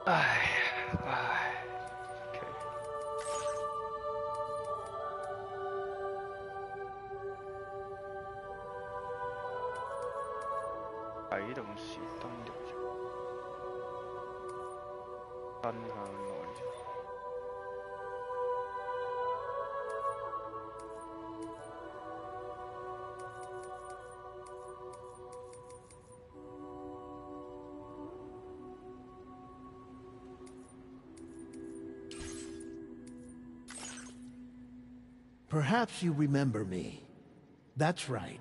唉唉 ，OK。啟動時登入分享內容。Perhaps you remember me. That's right.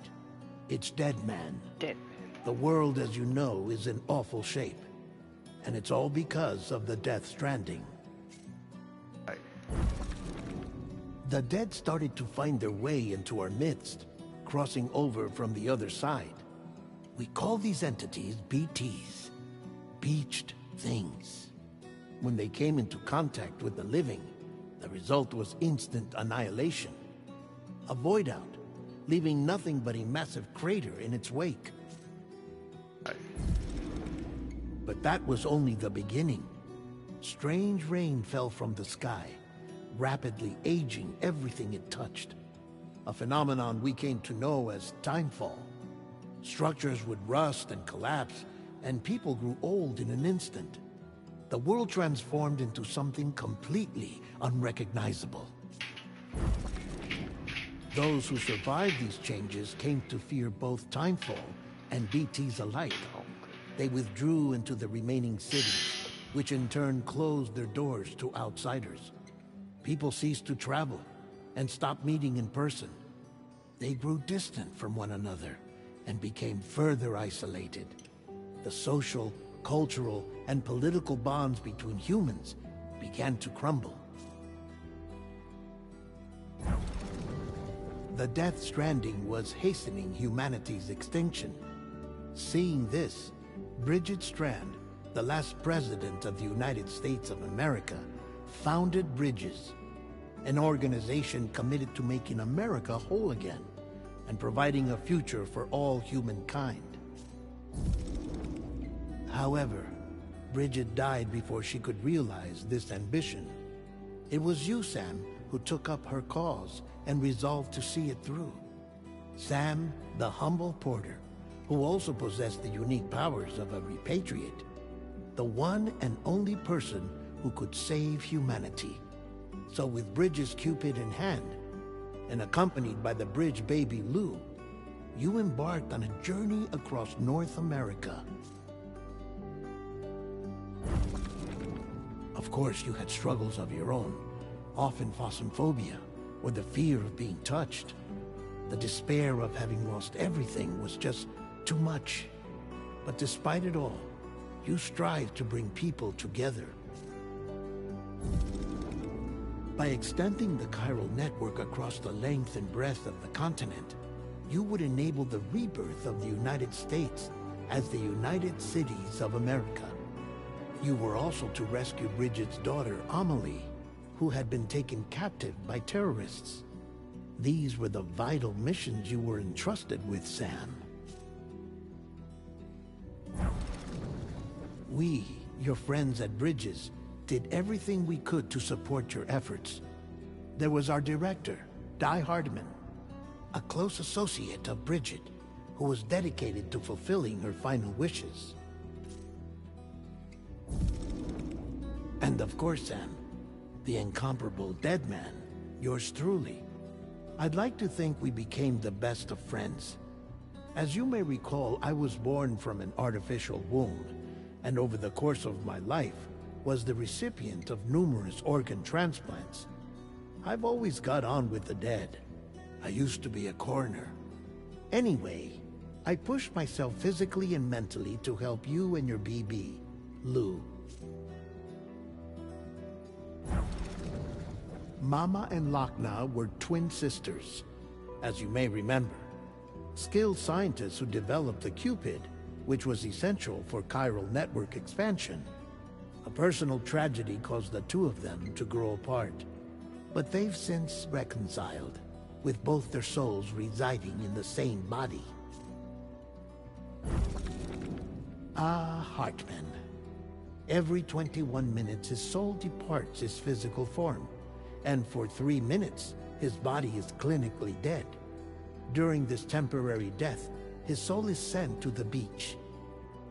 It's Deadman. Deadman. The world, as you know, is in awful shape. And it's all because of the Death Stranding. Right. The dead started to find their way into our midst, crossing over from the other side. We call these entities BTs. Beached Things. When they came into contact with the living, the result was instant annihilation. A void out, leaving nothing but a massive crater in its wake. But that was only the beginning. Strange rain fell from the sky, rapidly aging everything it touched. A phenomenon we came to know as timefall. Structures would rust and collapse, and people grew old in an instant. The world transformed into something completely unrecognizable. Those who survived these changes came to fear both timefall and BTs alike. They withdrew into the remaining cities, which in turn closed their doors to outsiders. People ceased to travel and stopped meeting in person. They grew distant from one another and became further isolated. The social, cultural, and political bonds between humans began to crumble. The Death Stranding was hastening humanity's extinction. Seeing this, Bridget Strand, the last president of the United States of America, founded Bridges, an organization committed to making America whole again and providing a future for all humankind. However, Bridget died before she could realize this ambition. It was you, Sam, who took up her cause and resolved to see it through. Sam, the humble porter, who also possessed the unique powers of a repatriate. The one and only person who could save humanity. So with Bridges' Cupid in hand, and accompanied by the bridge baby Lou, you embarked on a journey across North America. Of course, you had struggles of your own, often phasmophobia, or the fear of being touched. The despair of having lost everything was just too much. But despite it all, you strive to bring people together. By extending the chiral network across the length and breadth of the continent, you would enable the rebirth of the United States as the United Cities of America. You were also to rescue Bridget's daughter, Amelie, who had been taken captive by terrorists. These were the vital missions you were entrusted with, Sam. We, your friends at Bridges, did everything we could to support your efforts. There was our director, Di Hardman, a close associate of Bridget, who was dedicated to fulfilling her final wishes. And of course, Sam, the incomparable Deadman, yours truly. I'd like to think we became the best of friends. As you may recall, I was born from an artificial womb, and over the course of my life, was the recipient of numerous organ transplants. I've always got on with the dead. I used to be a coroner. Anyway, I pushed myself physically and mentally to help you and your BB, Lou. Mama and Lochna were twin sisters, as you may remember. Skilled scientists who developed the Cupid, which was essential for chiral network expansion. A personal tragedy caused the two of them to grow apart, but they've since reconciled, with both their souls residing in the same body. Ah, Hartman. Every 21 minutes, his soul departs his physical form, and for 3 minutes, his body is clinically dead. During this temporary death, his soul is sent to the beach.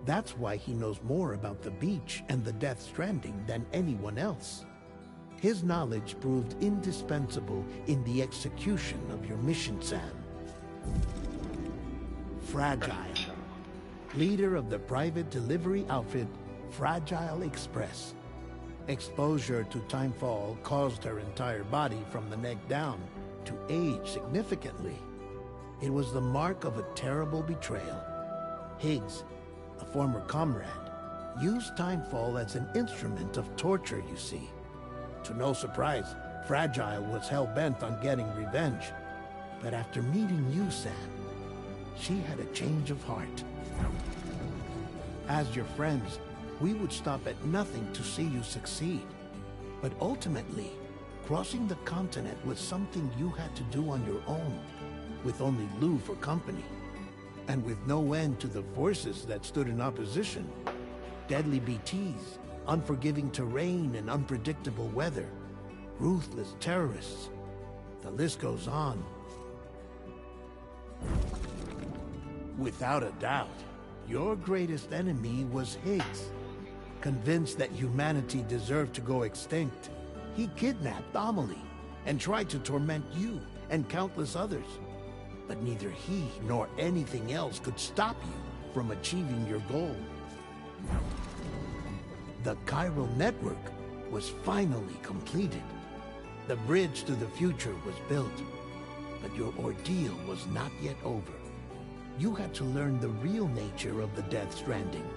That's why he knows more about the beach and the Death Stranding than anyone else. His knowledge proved indispensable in the execution of your mission, Sam. Fragile, leader of the private delivery outfit Fragile Express. Exposure to timefall caused her entire body from the neck down to age significantly. It was the mark of a terrible betrayal. Higgs, a former comrade, used timefall as an instrument of torture, you see. To no surprise, Fragile was hell-bent on getting revenge. But after meeting you, Sam, she had a change of heart. As your friends, we would stop at nothing to see you succeed. But ultimately, crossing the continent was something you had to do on your own, with only Lou for company. And with no end to the forces that stood in opposition. Deadly BTs, unforgiving terrain and unpredictable weather, ruthless terrorists. The list goes on. Without a doubt, your greatest enemy was Higgs. Convinced that humanity deserved to go extinct, he kidnapped Amelie and tried to torment you and countless others. But neither he nor anything else could stop you from achieving your goal. The chiral network was finally completed. The bridge to the future was built. But your ordeal was not yet over. You had to learn the real nature of the Death Stranding.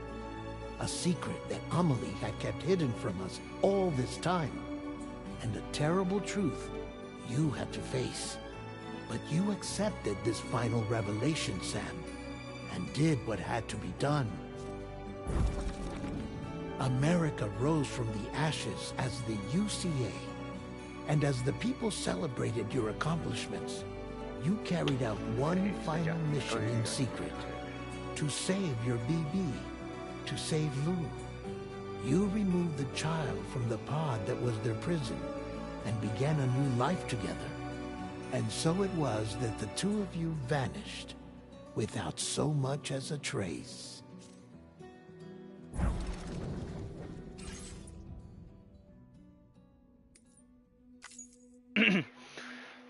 A secret that Amelie had kept hidden from us all this time. And a terrible truth you had to face. But you accepted this final revelation, Sam, and did what had to be done. America rose from the ashes as the UCA. And as the people celebrated your accomplishments, you carried out one final mission in secret. To save your BB. To save Lou. You removed the child from the pod that was their prison and began a new life together. And so it was that the two of you vanished without so much as a trace.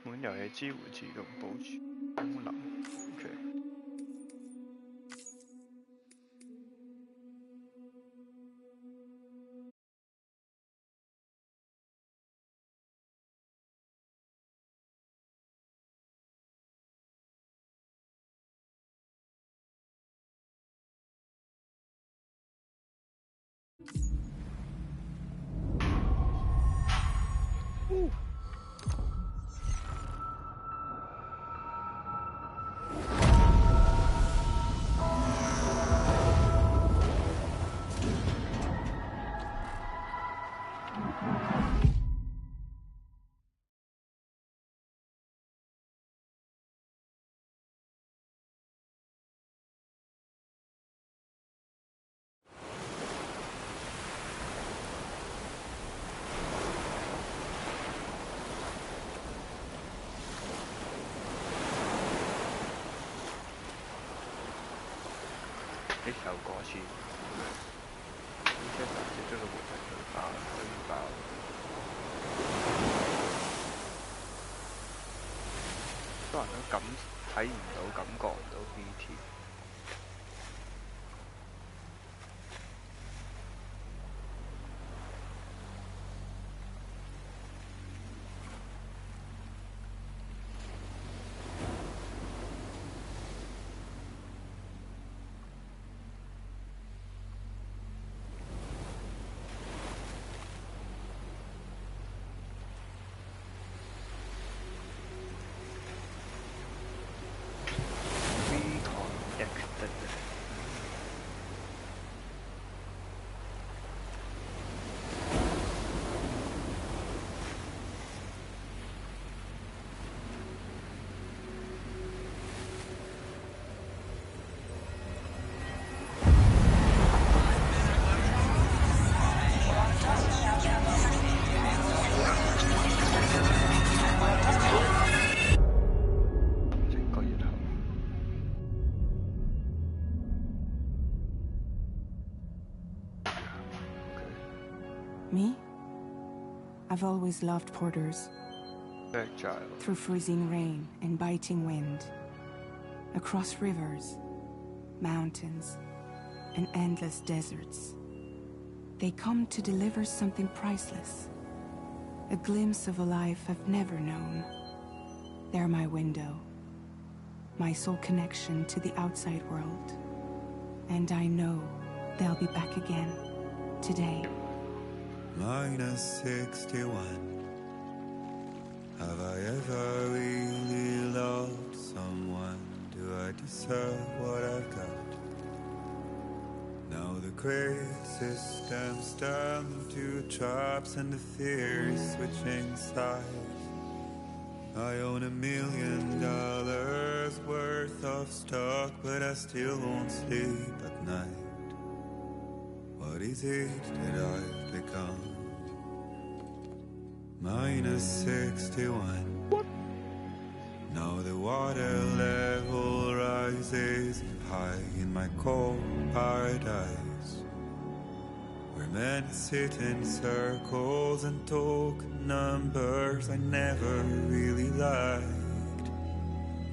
本遊戲支援自動保存功能。OK。呢首歌詞，呢隻特色將個活人推爆，多人都睇唔到、感覺唔到 BT。Me? I've always loved porters. Through freezing rain and biting wind, across rivers, mountains, and endless deserts, they come to deliver something priceless, a glimpse of a life I've never known. They're my window, my sole connection to the outside world, and I know they'll be back again today. -61. Have I ever really loved someone? Do I deserve what I've got? Now the great systems turn into traps and the fear is switching sides. I own $1 million worth of stock, but I still won't sleep at night. What is it that I've become? -61. Now the water level rises high in my cold paradise, where men sit in circles and talk numbers I never really liked.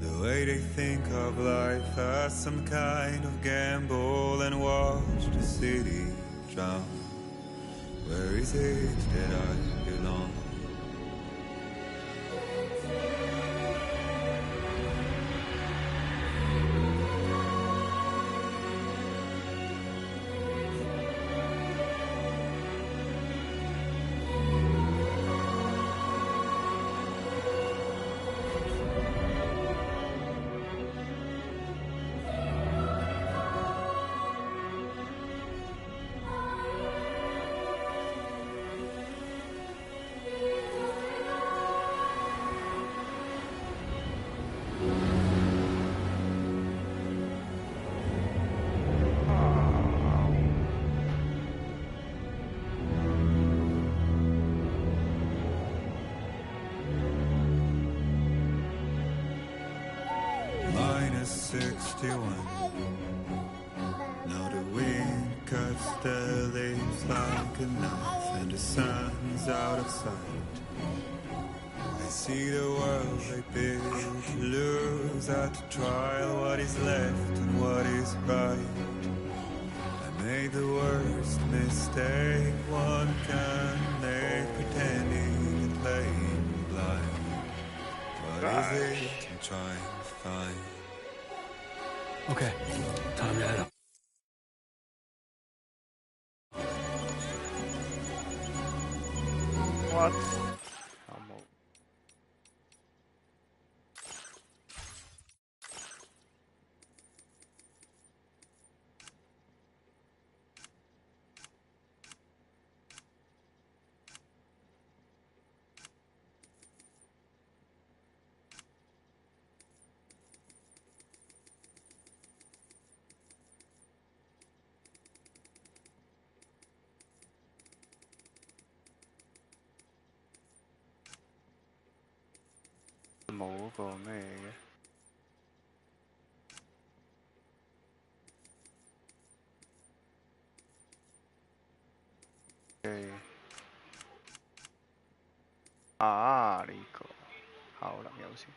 The way they think of life as some kind of gamble and watch the city drown. Where is it that I belong? -61. Now the wind cuts the leaves like a knife and the sun's out of sight. I see the world I built to lose at the trial, what is left and what is right. I made the worst mistake one can make, pretending and playing blind. What is it I'm trying to find? Okay, time to head up. What?冇個咩嘅？啊，呢個可能有先。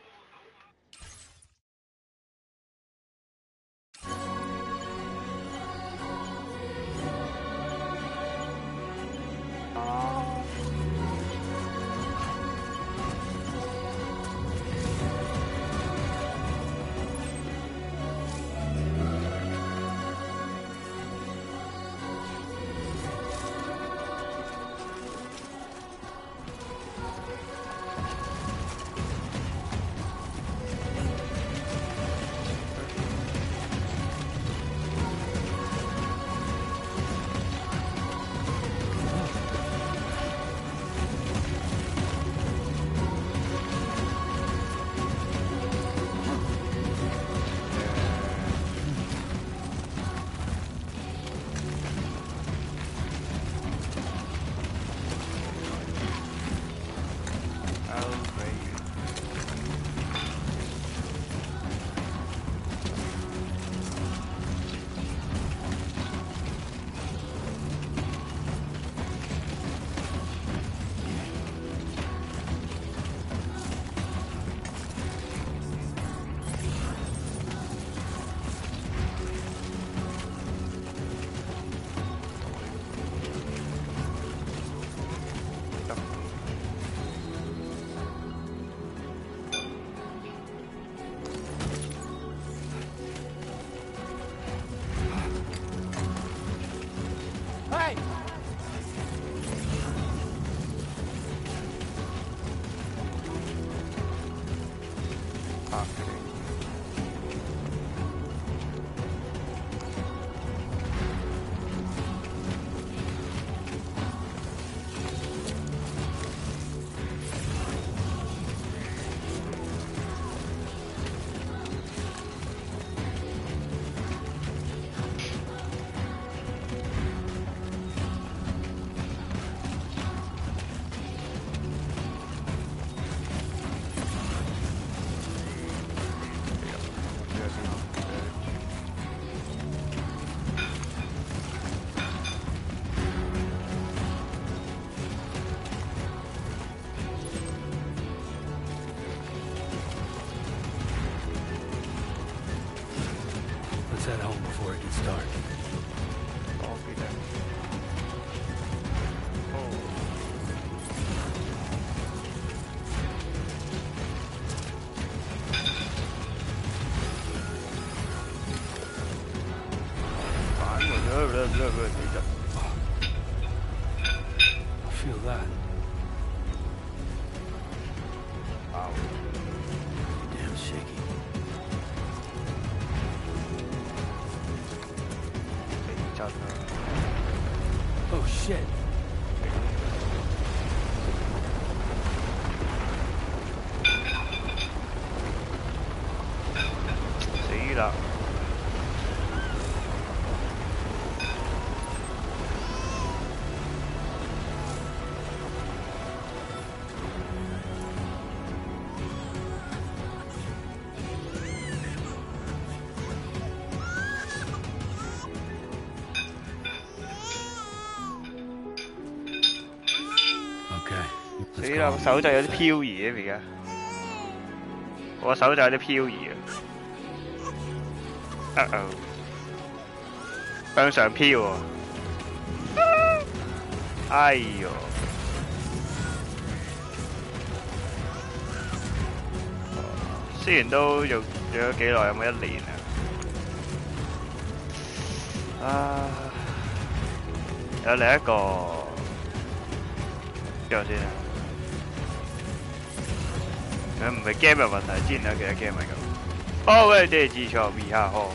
啦，俾人死咗。Feel that. Wow. Damn shaky. 地震啊 Oh shit. 死啦！ 死啦！我手就有啲漂移啊！而家我手就有啲漂移啊向上漂喎！哎呦！雖然都用咗幾耐，有冇1年啊？有另一個邊個先啊？ 唔係 game 嘅問題，之前有幾多 game 係咁。哦喂，你記錯，V 下哦。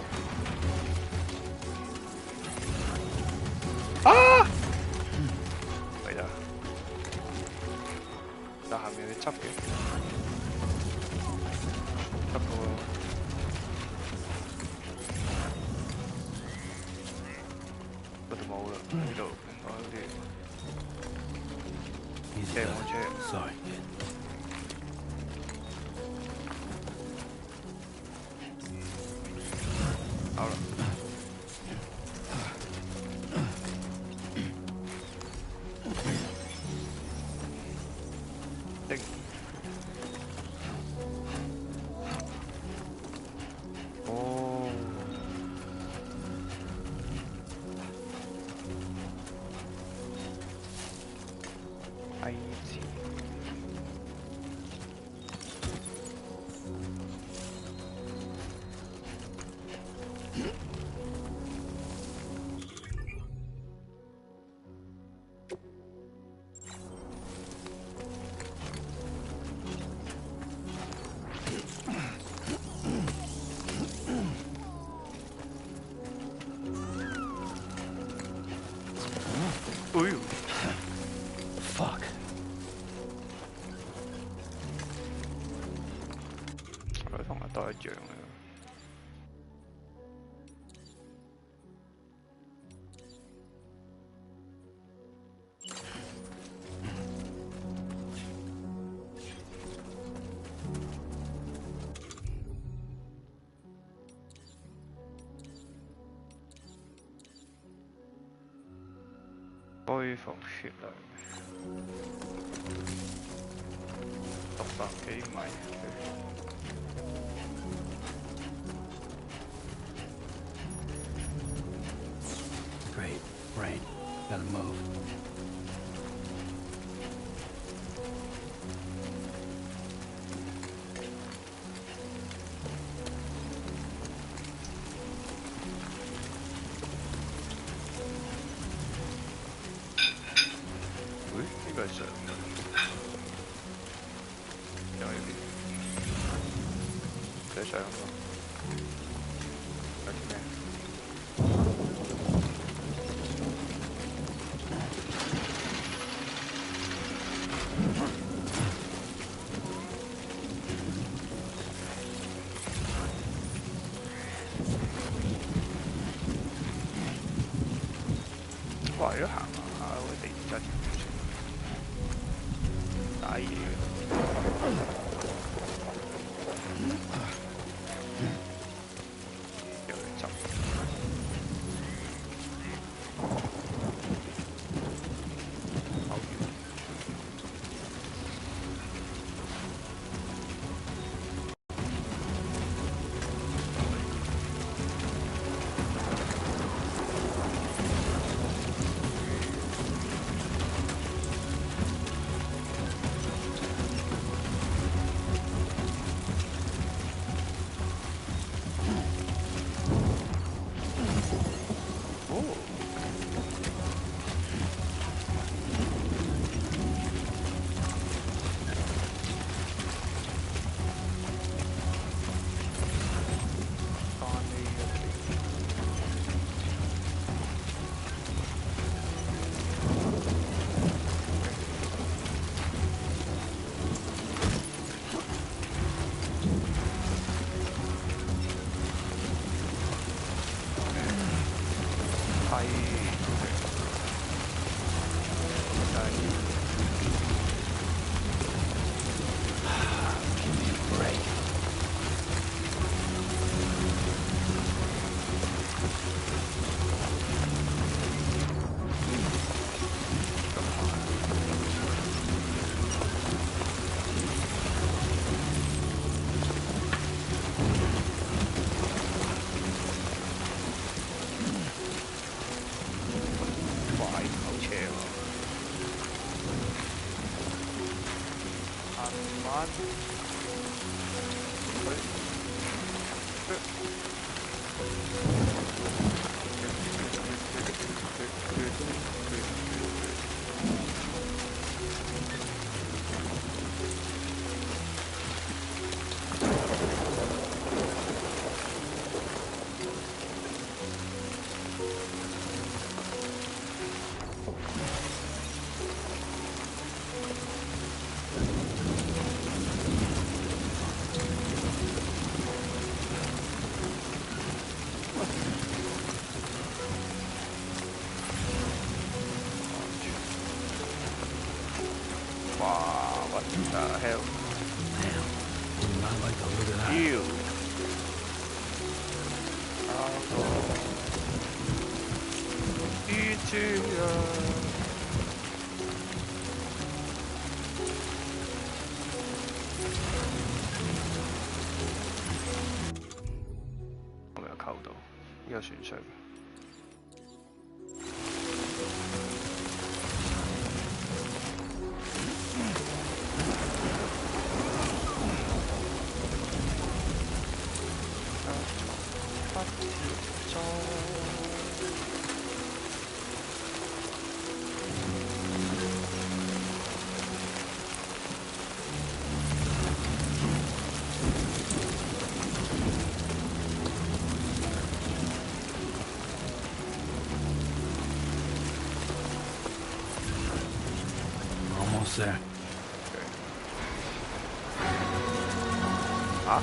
啊！係啦，但下面有啲執嘅，執嘅喎。嗰度冇啦，呢度應該好似。車冇車。Sorry。 好了。哦。埃及。 Fuck. 佢同我都一樣嘅。恢復血量600幾米。Great. Right. Gotta move.哇！如果行下個地質打嘢有嚟執。hell? Ew.我未有溝到呢個船上。Almost there. Huh?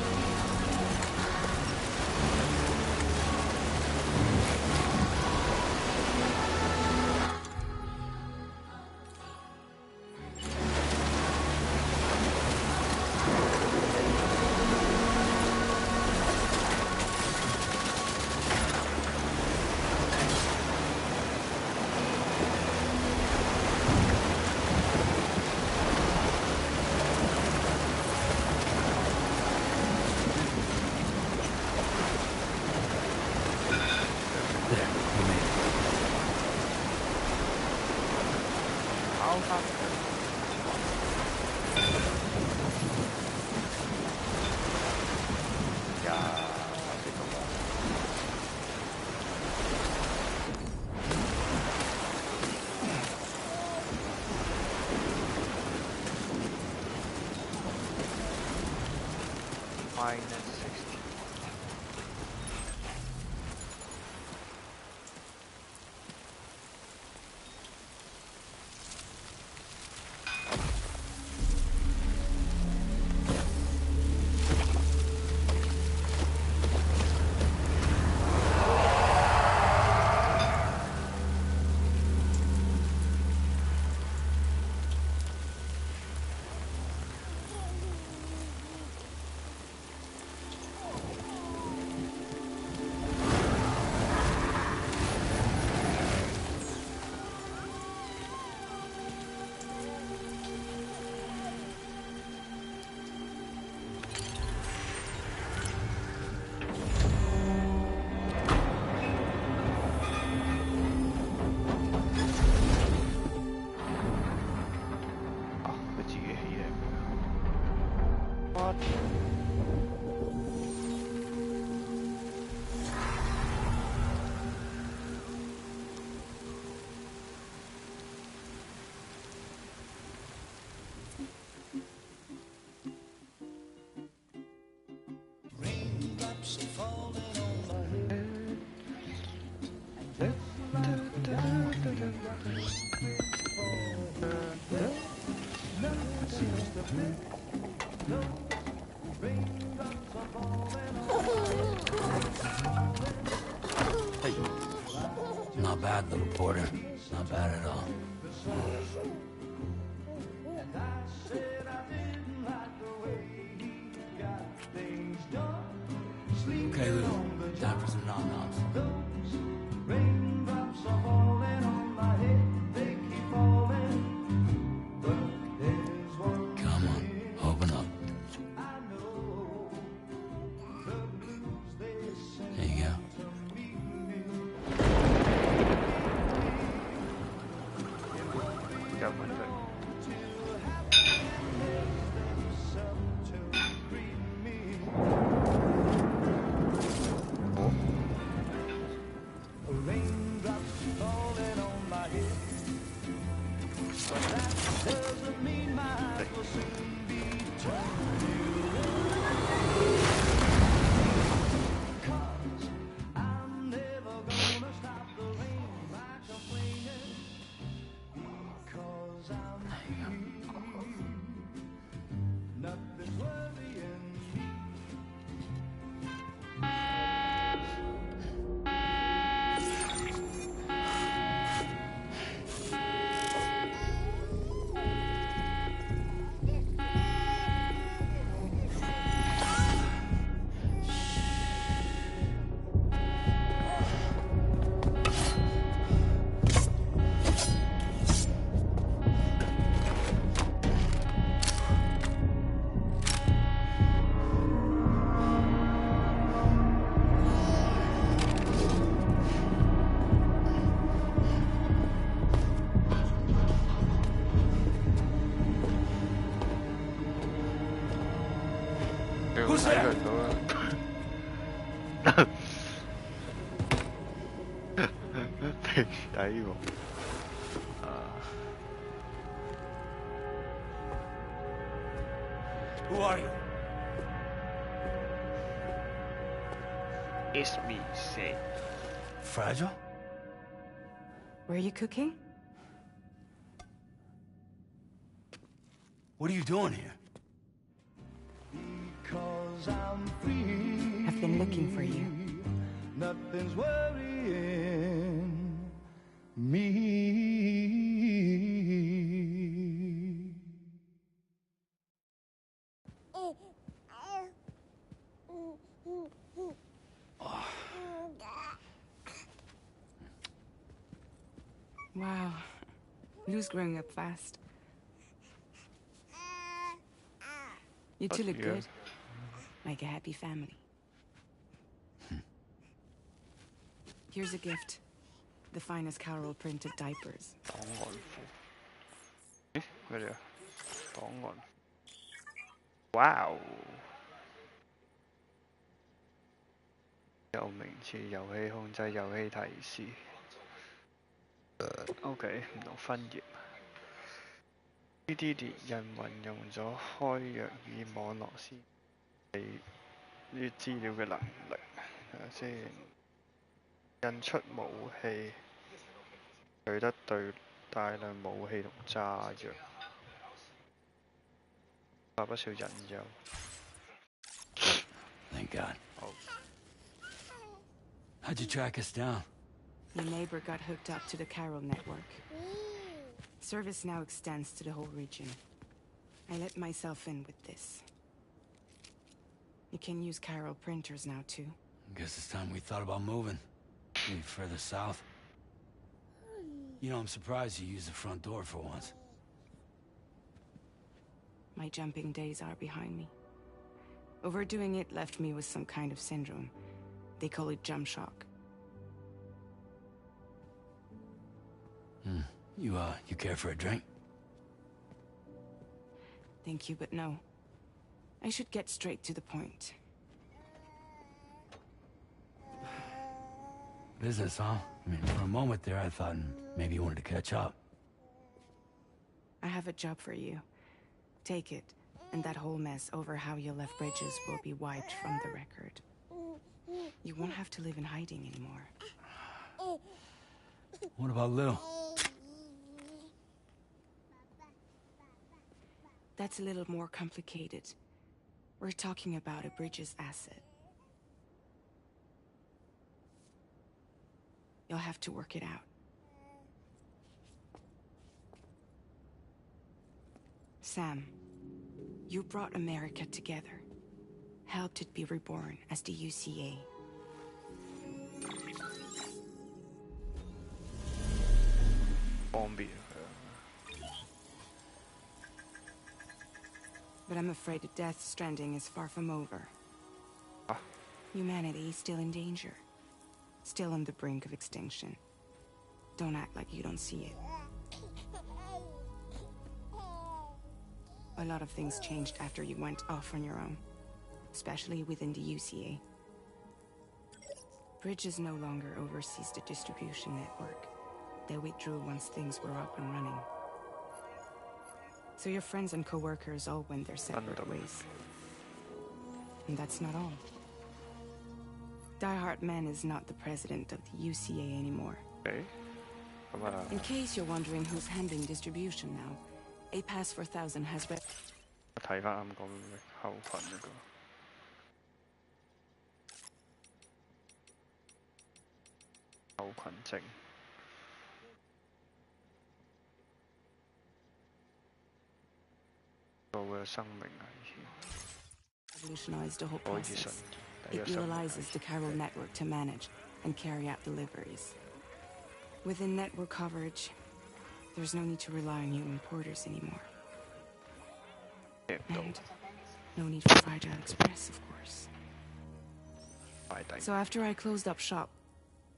Not bad, little porter. Not bad at all. Okay, Lou. Time for some nom-noms. Come on, open up. There you go. Who's there? Who are you? It's me, say. Fragile? Were you cooking? What are you doing here? I've been looking for you. Nothing's worrying me. Wow. Lou's growing up fast. You two look good. Like a happy family. Here's a gift. The finest Carol printed diapers. Wow. 有名次遊戲控制遊戲提示。OK， 唔同分頁。呢啲獵人運用咗開約與網絡先係呢啲資料嘅能力。睇下先，印出武器，取得對大量武器同炸藥，發不少引誘。Thank God. 好。How'd you track us down? Your neighbor got hooked up to the Carol network. Service now extends to the whole region. I let myself in with this. You can use Carol printers now too. Guess it's time we thought about moving. Maybe further south. You know, I'm surprised you used the front door for once. My jumping days are behind me. Overdoing it left me with some kind of syndrome. They call it jump shock. You care for a drink? Thank you, but no. I should get straight to the point. Business, huh? I mean, for a moment there, I thought maybe you wanted to catch up. I have a job for you. Take it, and that whole mess over how you left bridges will be wiped from the record. You won't have to live in hiding anymore. What about Lou? That's a little more complicated. We're talking about a Bridges asset. You'll have to work it out. Sam, you brought America together, helped it be reborn as the UCA. But I'm afraid that Death Stranding is far from over. Humanity is still in danger. Still on the brink of extinction. Don't act like you don't see it. A lot of things changed after you went off on your own. Especially within the UCA. Bridges no longer oversees the distribution network. They withdrew once things were up and running. So your friends and co-workers all went their separate ways. And that's not all. Die Hard Man is not the president of the UCA anymore. Okay. In case you're wondering who's handling distribution now, A Pass 4000 has read. 睇返啱講嘅後群嗰個後群症。Revolutionized the whole process. It utilizes the chiral network to manage and carry out deliveries. Within network coverage, there's no need to rely on human porters anymore. And no need for Fragile Express, of course. So after I closed up shop,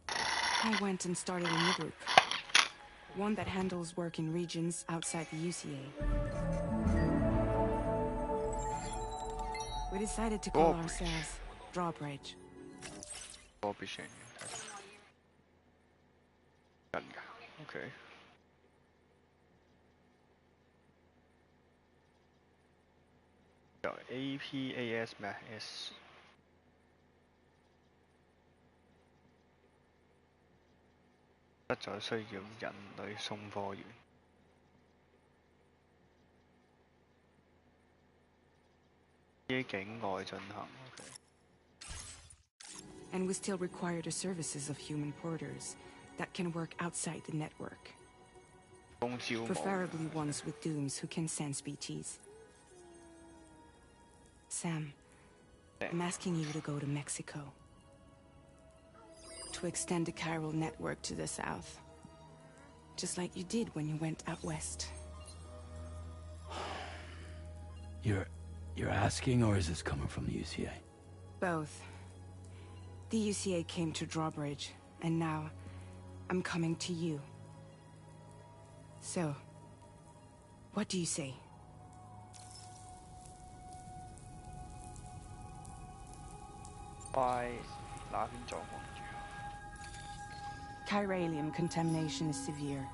I went and started a new group. One that handles work in regions outside the UCA. We decided to call ourselves Drawbridge. Okay. APAS 咩 S 不再需要人類送貨員。喺境外進行。And we still require the services of human porters that can work outside the network. Preferably ones with dooms who can sense BTs. Sam, I'm asking you to go to Mexico. To extend the chiral network to the south. Just like you did when you went out west. You're asking, or is this coming from the UCA? Both. The UCA came to Drawbridge, and now I'm coming to you. So, what do you say? Chiralium contamination is severe.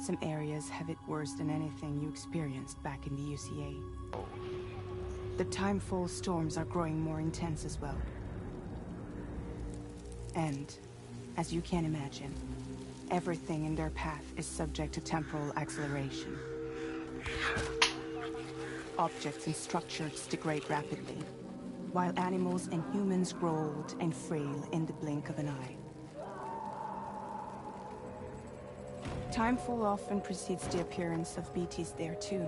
Some areas have it worse than anything you experienced back in the UCA. The timefall storms are growing more intense as well. And, as you can imagine, everything in their path is subject to temporal acceleration. Objects and structures degrade rapidly, while animals and humans grow old and frail in the blink of an eye. Timefall often precedes the appearance of BTs there too.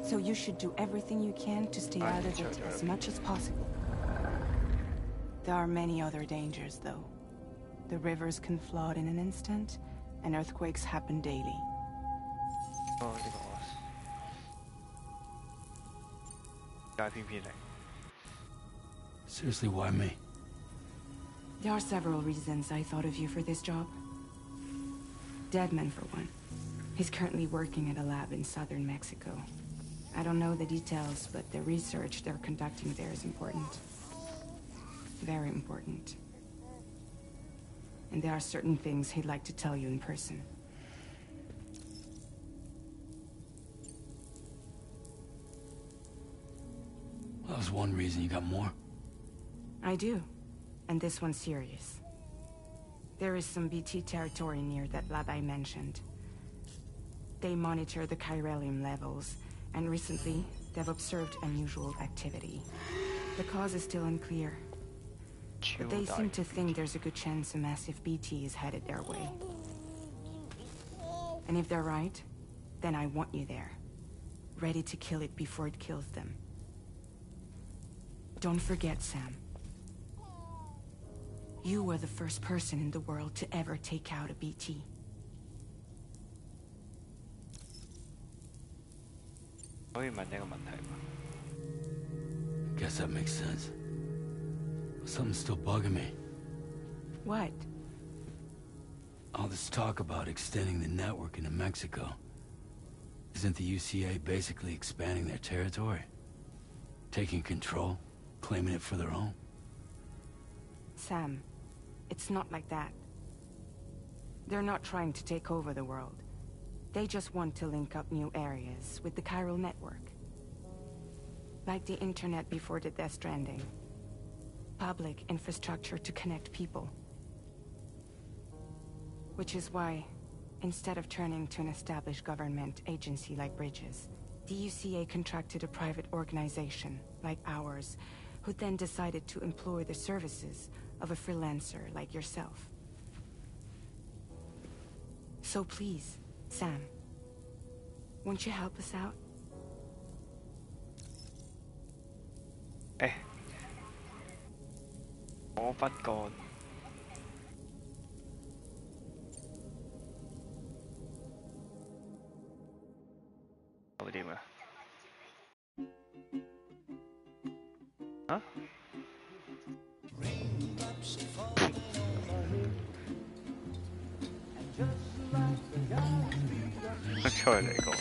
So you should do everything you can to stay out of it as much as possible. There are many other dangers, though. The rivers can flood in an instant, and earthquakes happen daily. Seriously, why me? There are several reasons I thought of you for this job. Deadman, for one. He's currently working at a lab in southern Mexico. I don't know the details, but the research they're conducting there is important. Very important. And there are certain things he'd like to tell you in person. Well, that was one reason. You got more? I do. And this one's serious. There is some BT territory near that lab I mentioned. They monitor the chiralium levels, and recently, they've observed unusual activity. The cause is still unclear. But they seem to think there's a good chance a massive BT is headed their way. And if they're right, then I want you there. ready to kill it before it kills them. Don't forget, Sam. You were the first person in the world to ever take out a BT. Guess that makes sense. But something's still bugging me. What? All this talk about extending the network into Mexico. Isn't the UCA basically expanding their territory? Taking control, claiming it for their own? Sam, it's not like that. They're not trying to take over the world. They just want to link up new areas with the chiral network. Like the internet before the Death Stranding. Public infrastructure to connect people. Which is why, instead of turning to an established government agency like Bridges, the UCA contracted a private organization, like ours, who then decided to employ the services of a freelancer like yourself. So please, Sam, won't you help us out? Huh? 出嚟個，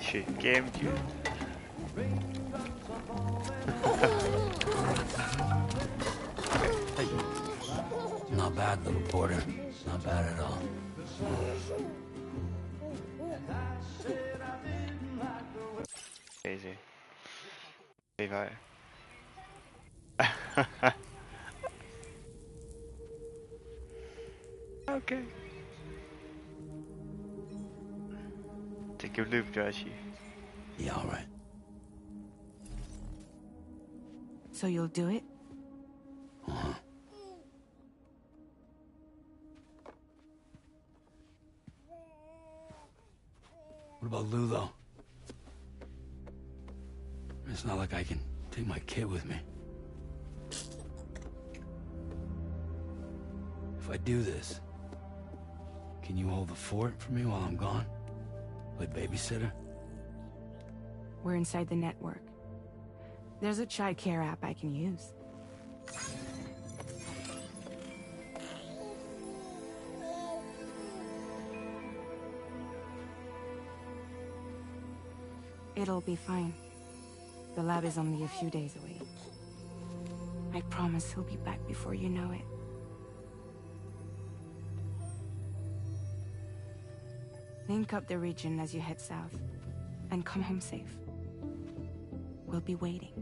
全 game 完。Not bad, little porter. Not bad at all. Easy. Levi. Okay. 直叫 loop 咗一次。Yeah, all right. So you'll do it? Uh-huh. What about Lou, though? It's not like I can take my kid with me. If I do this, can you hold the fort for me while I'm gone? Play babysitter? We're inside the network. There's a child care app I can use. It'll be fine. The lab is only a few days away. I promise he'll be back before you know it. Link up the region as you head south, and come home safe. We'll be waiting.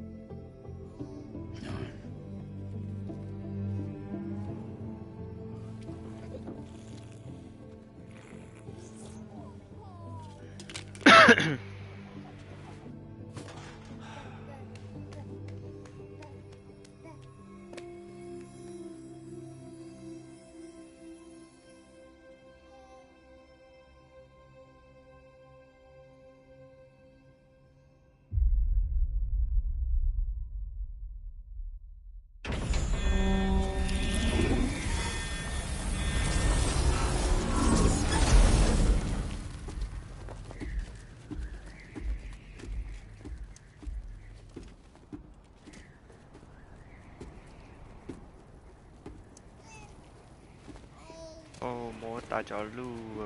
Oh, 冇帶咗 Lou 啊。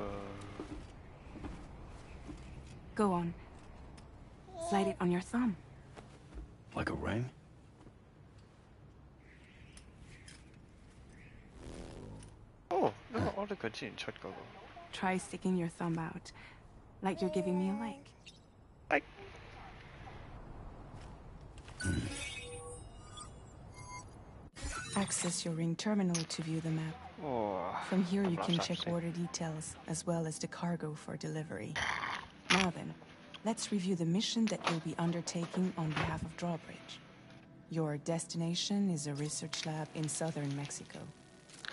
Go on. Slide it on your thumb. Like a ring? Oh, 呢個我哋佢之前出嗰個。Try sticking your thumb out, like you're giving me a like. Like. Access your ring terminal to view the map. Oh, From here you can check order details, as well as the cargo for delivery. Now then, let's review the mission that you'll be undertaking on behalf of Drawbridge. Your destination is a research lab in southern Mexico.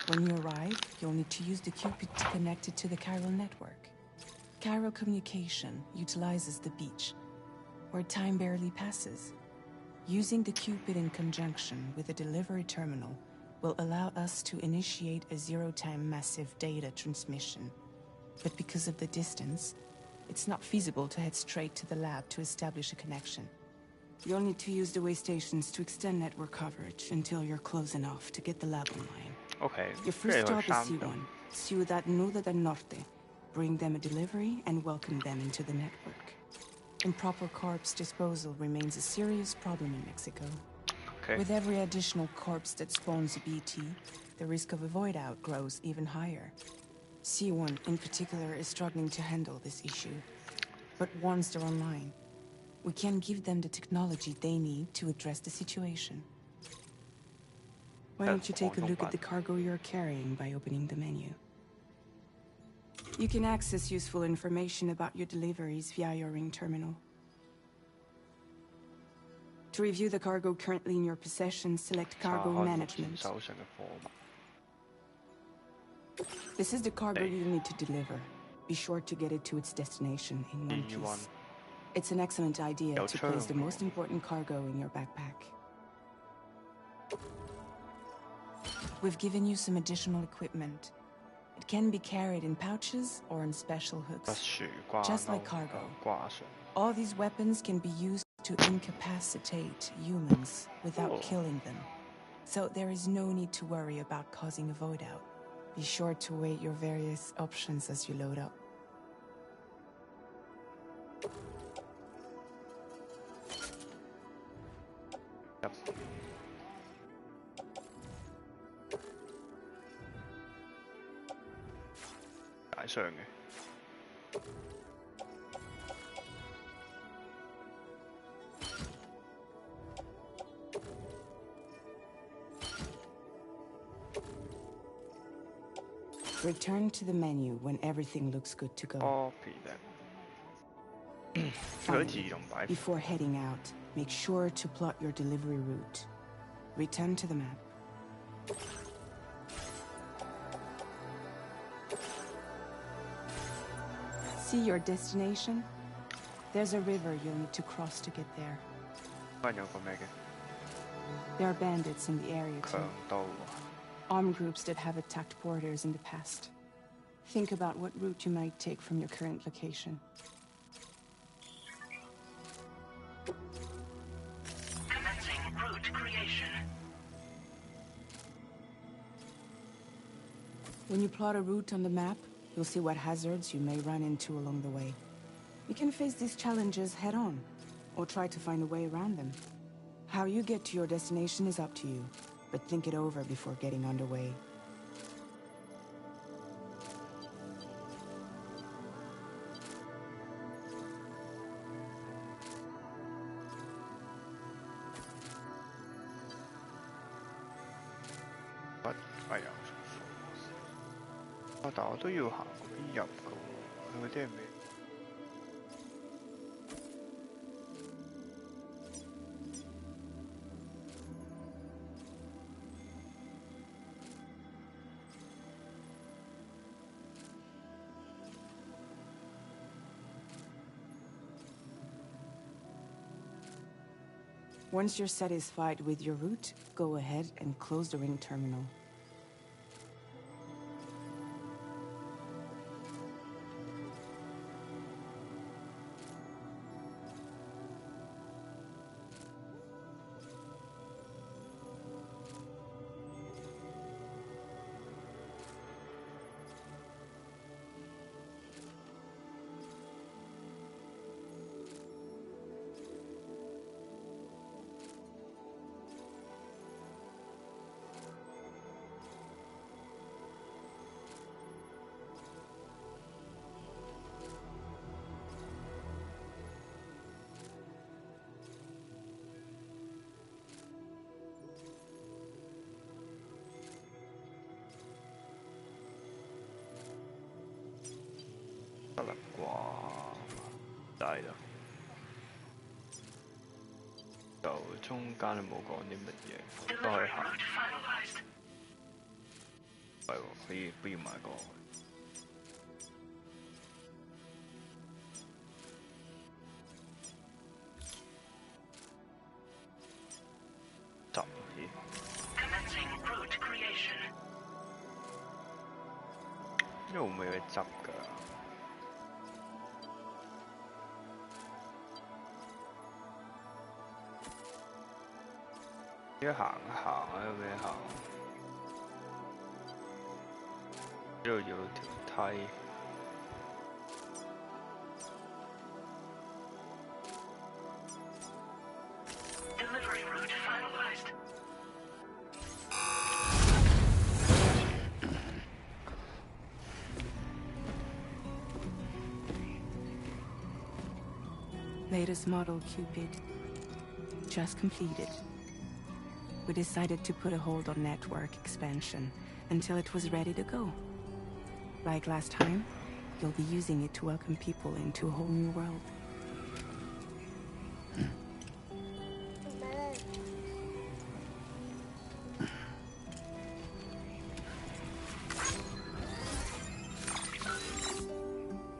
When you arrive, you'll need to use the Cupid to connect it to the chiral network. gyro communication utilizes the beach, where time barely passes. Using the Cupid in conjunction with a delivery terminal will allow us to initiate a zero-time massive data transmission. But because of the distance, it's not feasible to head straight to the lab to establish a connection. You'll need to use the way stations to extend network coverage until you're close enough to get the lab online. Okay. Your first stop is C1, Ciudad Nuda del Norte. Bring them a delivery and welcome them into the network. Improper corpse disposal remains a serious problem in Mexico. Okay. With every additional corpse that spawns a BT, the risk of a void out grows even higher. C1 in particular is struggling to handle this issue. But once they're online, we can give them the technology they need to address the situation. Why don't you take a look at the cargo you're carrying by opening the menu? You can access useful information about your deliveries via your ring terminal. To review the cargo currently in your possession, select Cargo Management. This is the cargo you need to deliver. Be sure to get it to its destination in one piece. It's an excellent idea to place the most important cargo in your backpack. We've given you some additional equipment. It can be carried in pouches or in special hooks, just like cargo. All these weapons can be used to incapacitate humans without killing them. So there is no need to worry about causing a void out. Be sure to weigh your various options as you load up. Return to the menu when everything looks good to go. Finally, before heading out, make sure to plot your delivery route. Return to the map. See your destination? There's a river you'll need to cross to get there. There are bandits in the area too. Armed groups that have attacked porters in the past. Think about what route you might take from your current location. Commencing route creation. When you plot a route on the map, you'll see what hazards you may run into along the way. You can face these challenges head-on, or try to find a way around them. How you get to your destination is up to you, but think it over before getting underway. Once you're satisfied with your route, go ahead and close the ring terminal. 呢度冇嘢執㗎。要行行有咩行？呢度有條梯。Delivery route finalized. Latest model Cupid. Just completed. We decided to put a hold on network expansion until it was ready to go. Like last time, you'll be using it to welcome people into a whole new world.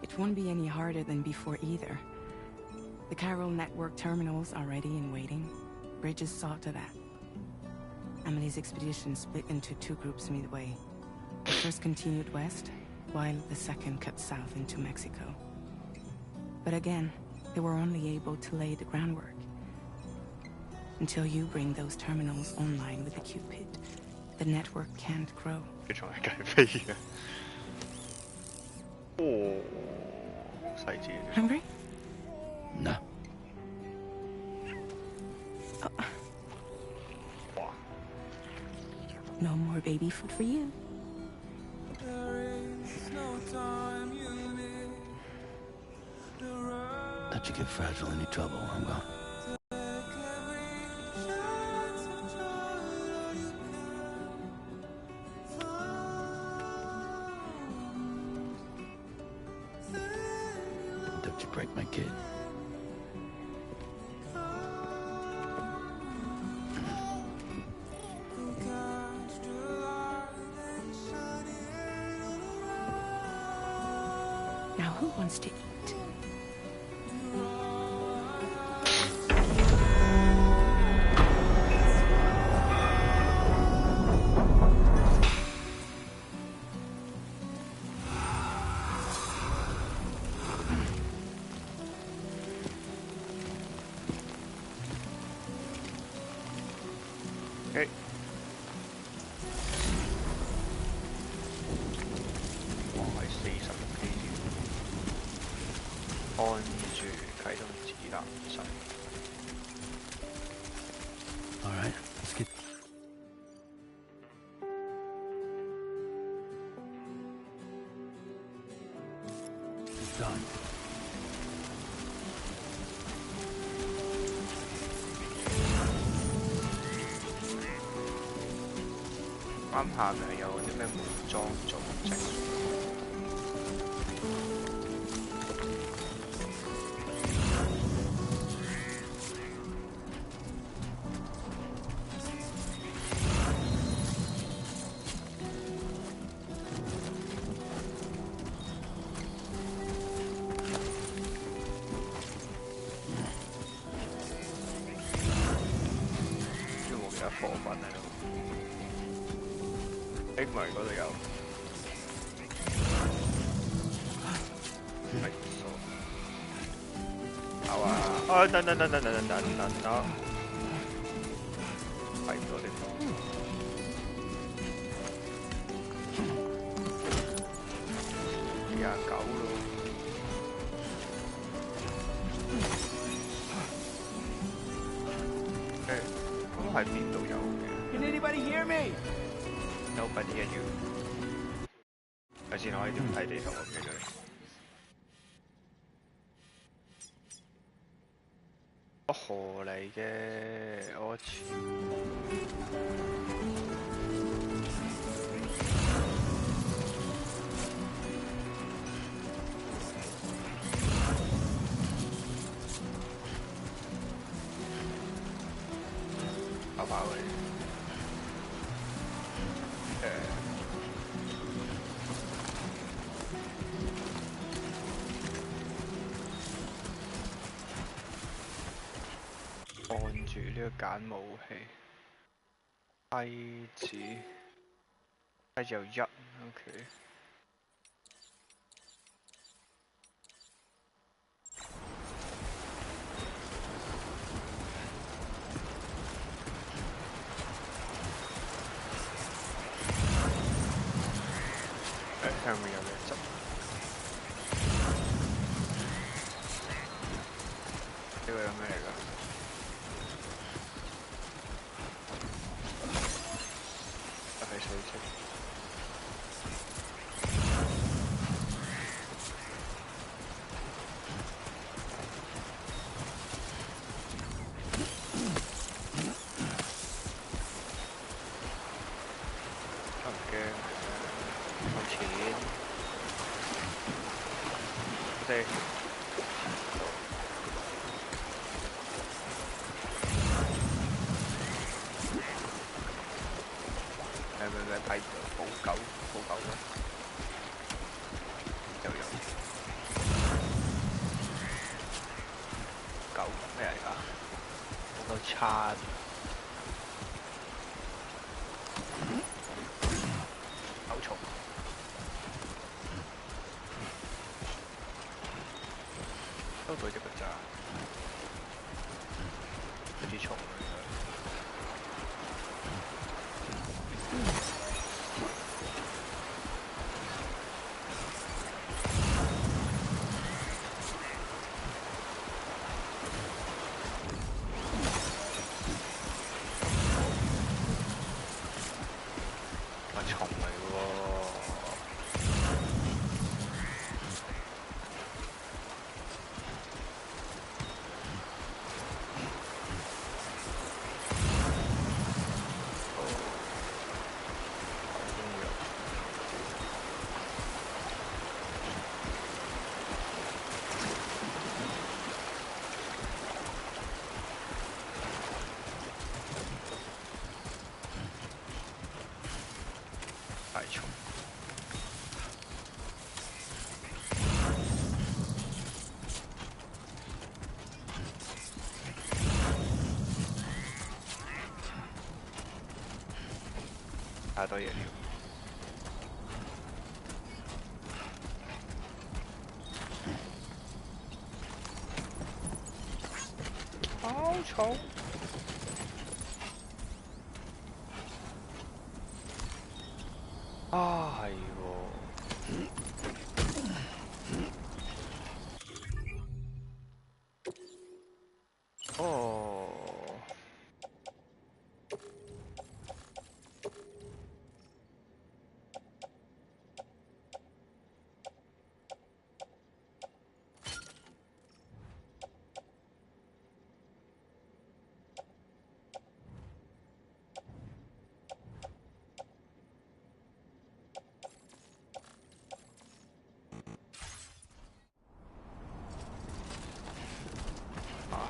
It won't be any harder than before either. The Carol network terminals are ready and waiting. Bridges saw to that. Emily's expedition split into two groups midway. The first continued west, while the second cut south into Mexico. But again, they were only able to lay the groundwork. Until you bring those terminals online with the Cupid, the network can't grow. 佢仲係計飛嘅。哦，細緻嘅。Hungry? No. Wow. No more baby food for you. Let you get fragile any trouble while I'm gone. Don't you break my kid. Now who wants to eat? Okay. 我係46K，按住啟動指南針。All right, let's get. It's done. 啱下面有啲咩武裝組織？有冇其他貨品喺度？誒唔係嗰度有，係數。好啊！啊等，睇唔到地方。29咯。誒，咁喺邊度有嘅 Can anybody hear me? ？Nobody at you。頭先我喺點睇地圖啊？記咗。河嚟嘅，我操！跑跑嘅。按住呢個揀武器，梯子有1 ，OK。哋咪批補狗咩？有狗咩嚟㗎？好夠差。好重。收到一個咋？有啲重。太多嘢了，好重啊！係喎，哦。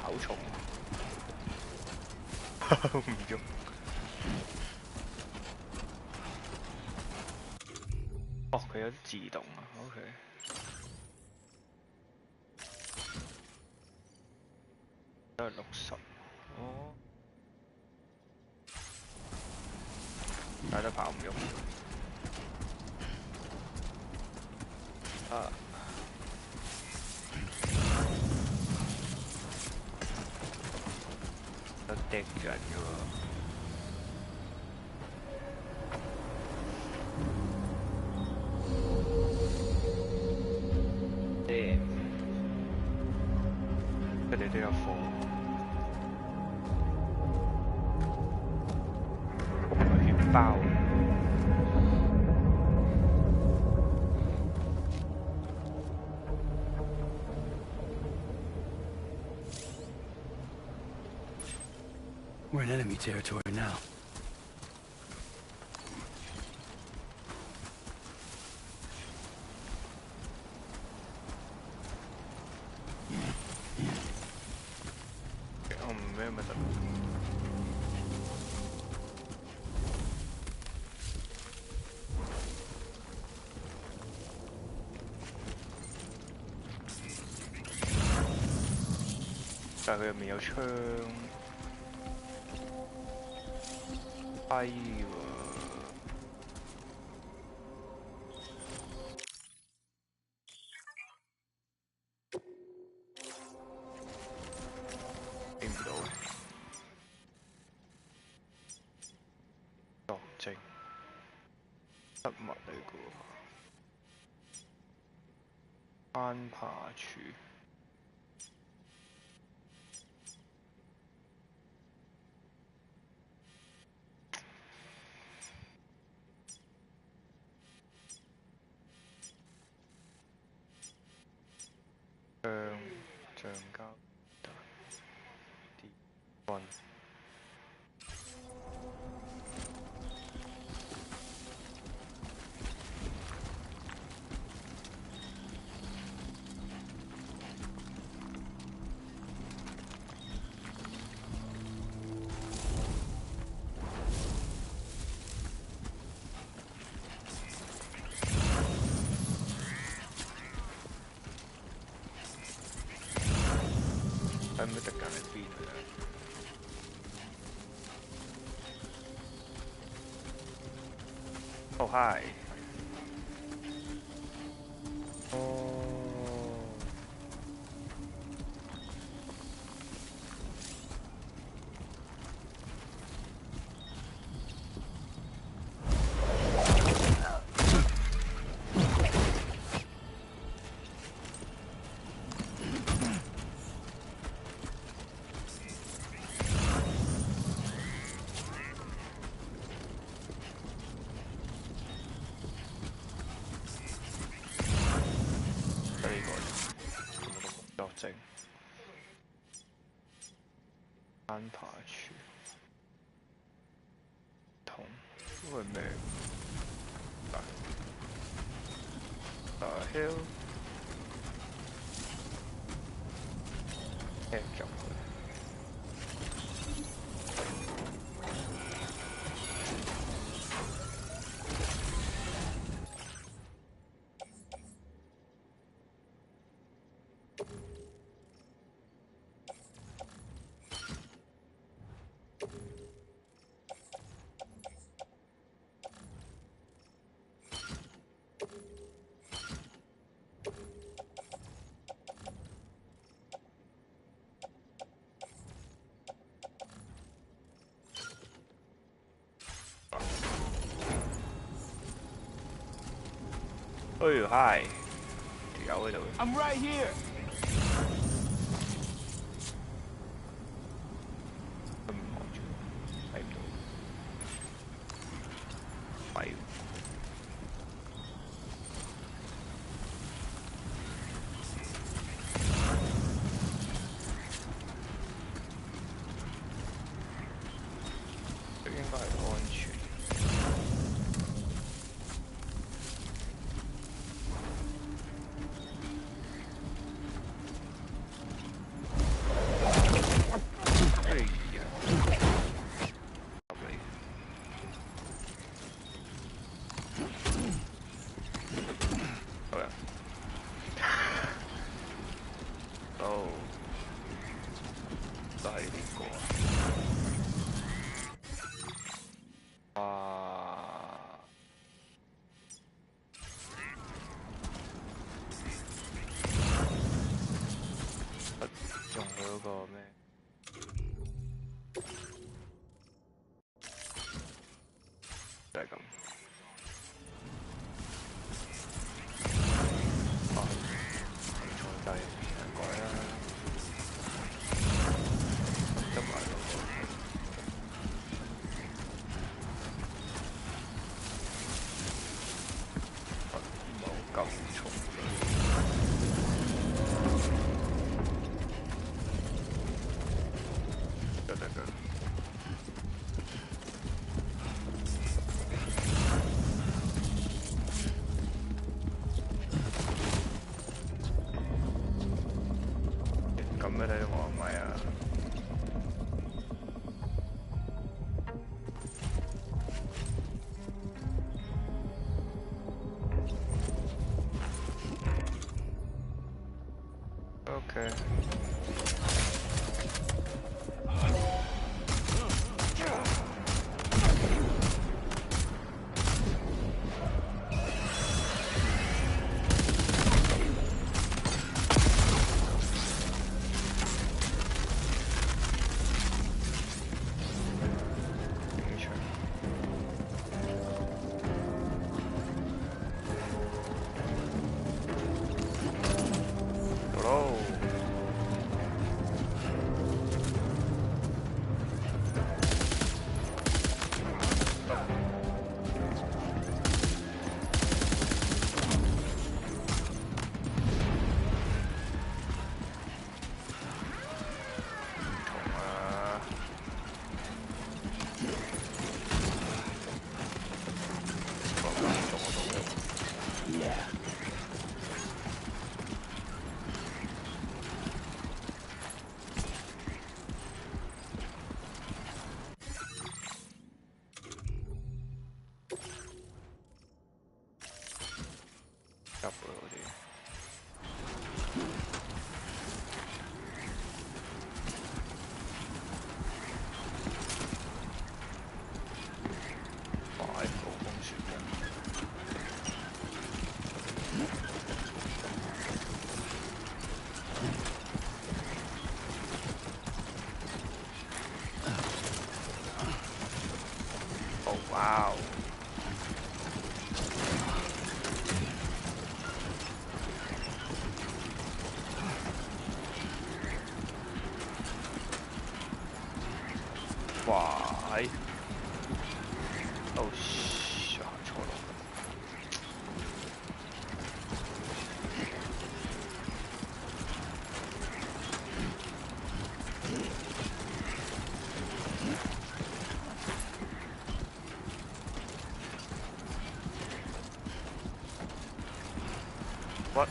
好重，唔喐。哦，佢有啲自動啊 ，OK。都係60，哦。睇得跑唔喐。啊。都滴人嘅喎。佢哋都有貨。血包。We're in enemy territory now.但係佢入面有槍，哎喎！見唔到嘅，作證，失物嚟嘅喎，攀爬柱。橡膠彈電棍，係咪得㗎？喺邊啊？哦，hi。哦。安爬區同因為咩？hill 入去。Oh, hi. I'm right here. Okay. 哇哦！哇！係，哦，錯咯。What？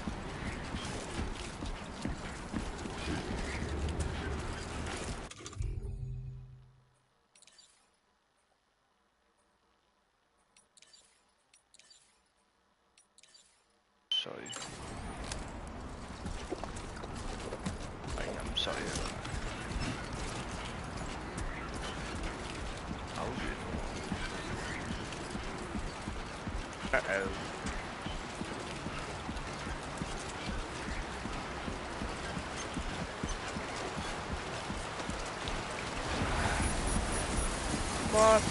水，係飲水啊！好遠喎。What？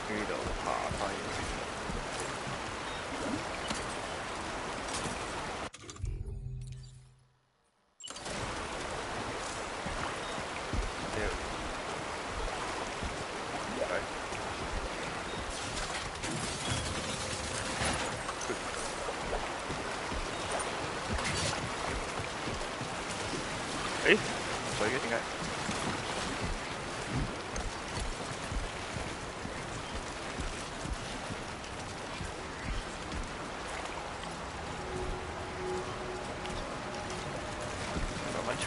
呢度下低。誒，水嘅點解？慢慢長。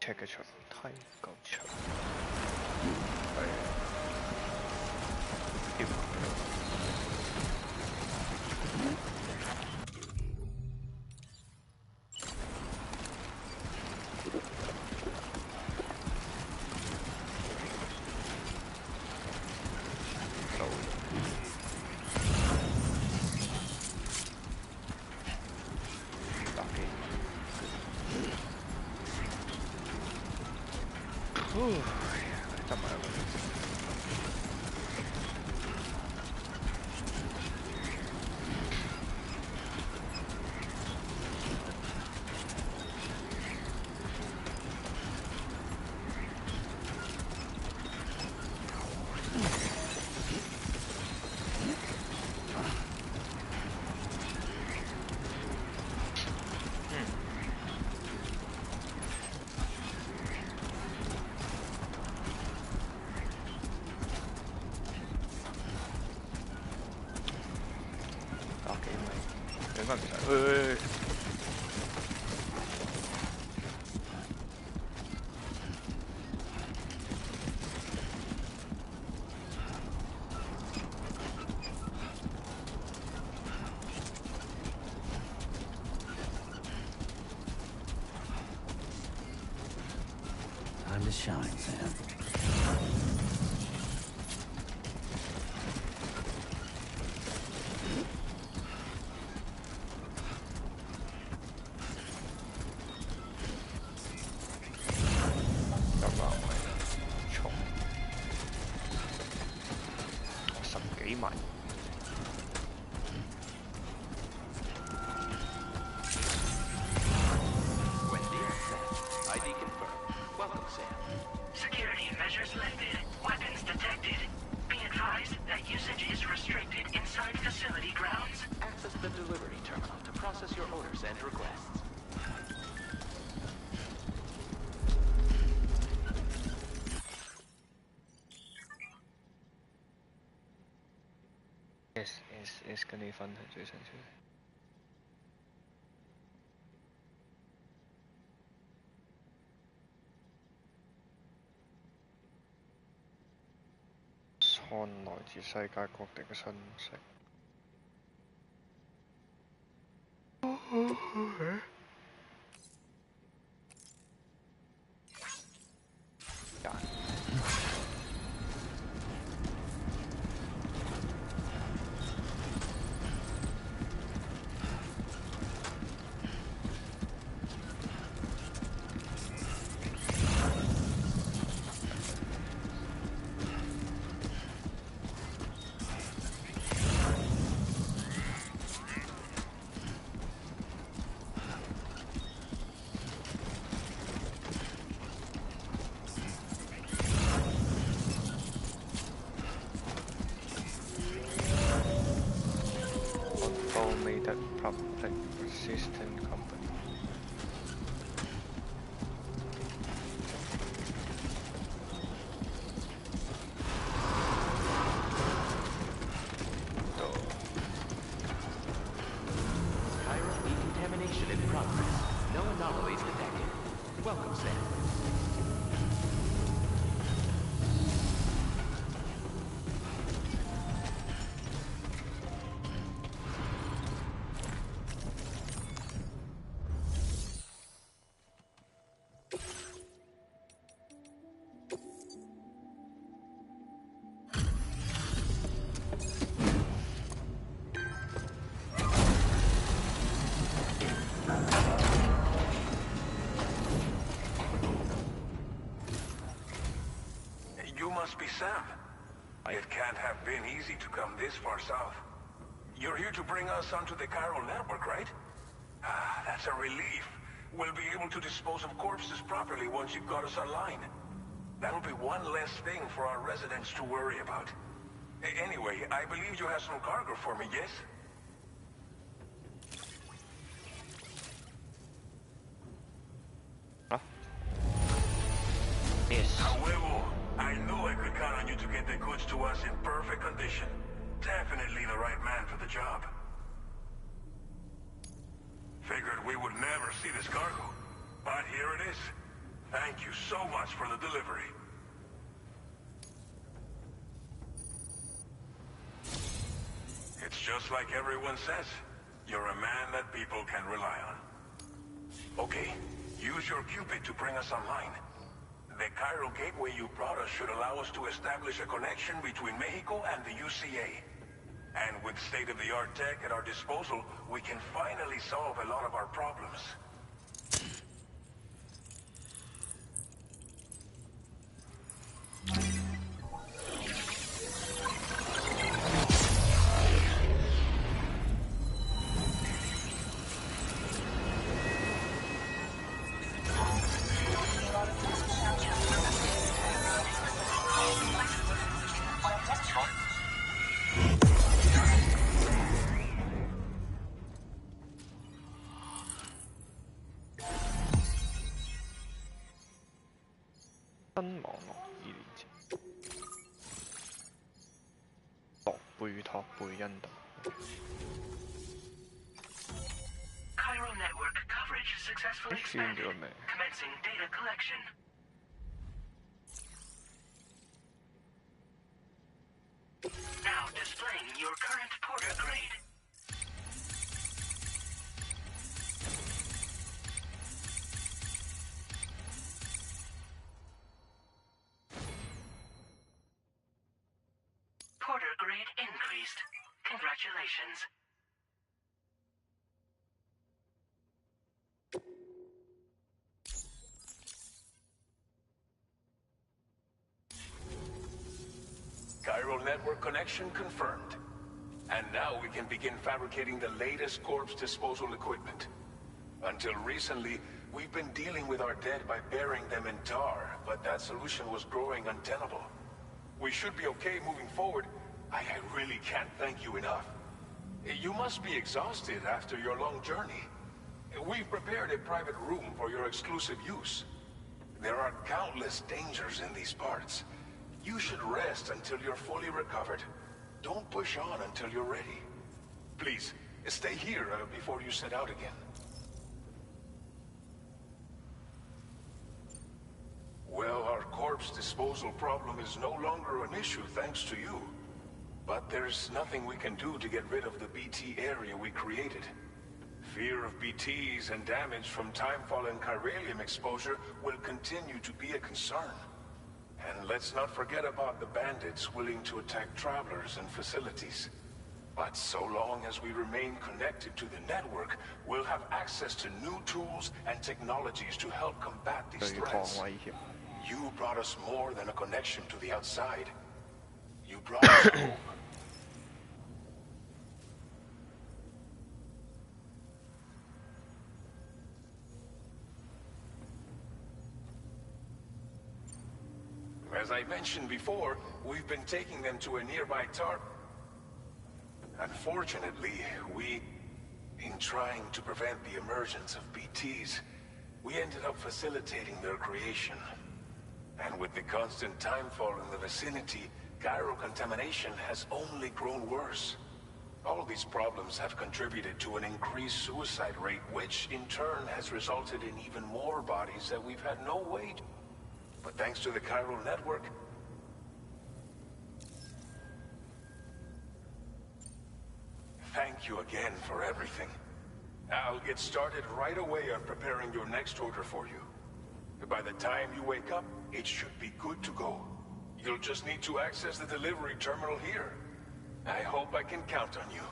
尺嘅長梯夠長，係跳埋執埋佢。應該唔使。Time to shine, Sam. Security measures lifted. Weapons detected. Be advised that usage is restricted inside facility grounds. Access the delivery terminal to process your orders and requests. S 嘅呢分係最新出嚟。看來自世界各地嘅信息。Automated public assistant company. Chiral decontamination in progress. No anomalies detected. Welcome, Sam. must be Sam. It can't have been easy to come this far south. You're here to bring us onto the chiral network, right? Ah, that's a relief. We'll be able to dispose of corpses properly once you've got us online. That'll be one less thing for our residents to worry about. Anyway, I believe you have some cargo for me, yes? Huh? Yes. However, I know I could count on you to get the goods to us in perfect condition. Definitely the right man for the job. Figured we would never see this cargo, but here it is. Thank you so much for the delivery. It's just like everyone says. You're a man that people can rely on. Okay, use your Cupid to bring us online. The chiral gateway you brought us should allow us to establish a connection between Mexico and the UCA. And with state-of-the-art tech at our disposal, we can finally solve a lot of our problems. Chiral network coverage successfully expanded. Commencing data collection. Now displaying your current porter grade. Porter grade increased. Congratulations. Chiral network connection confirmed. And now we can begin fabricating the latest corpse disposal equipment. Until recently, we've been dealing with our dead by burying them in tar, but that solution was growing untenable. We should be okay moving forward. I really can't thank you enough. You must be exhausted after your long journey. We've prepared a private room for your exclusive use. There are countless dangers in these parts. You should rest until you're fully recovered. Don't push on until you're ready. Please, stay here before you set out again. Well, our corpse disposal problem is no longer an issue thanks to you. But there's nothing we can do to get rid of the BT area we created. Fear of BTs and damage from timefall and chiralium exposure will continue to be a concern. And let's not forget about the bandits willing to attack travelers and facilities. But so long as we remain connected to the network, we'll have access to new tools and technologies to help combat these threats. You brought us more than a connection to the outside. You brought us hope. As I mentioned before, we've been taking them to a nearby tar. Unfortunately, in trying to prevent the emergence of BTs, we ended up facilitating their creation. And with the constant timefall in the vicinity, chiral contamination has only grown worse. All these problems have contributed to an increased suicide rate, which in turn has resulted in even more bodies that we've had no way to... But thanks to the chiral network... Thank you again for everything. I'll get started right away on preparing your next order for you. By the time you wake up, it should be good to go. You'll just need to access the delivery terminal here. I hope I can count on you.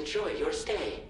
enjoy your stay.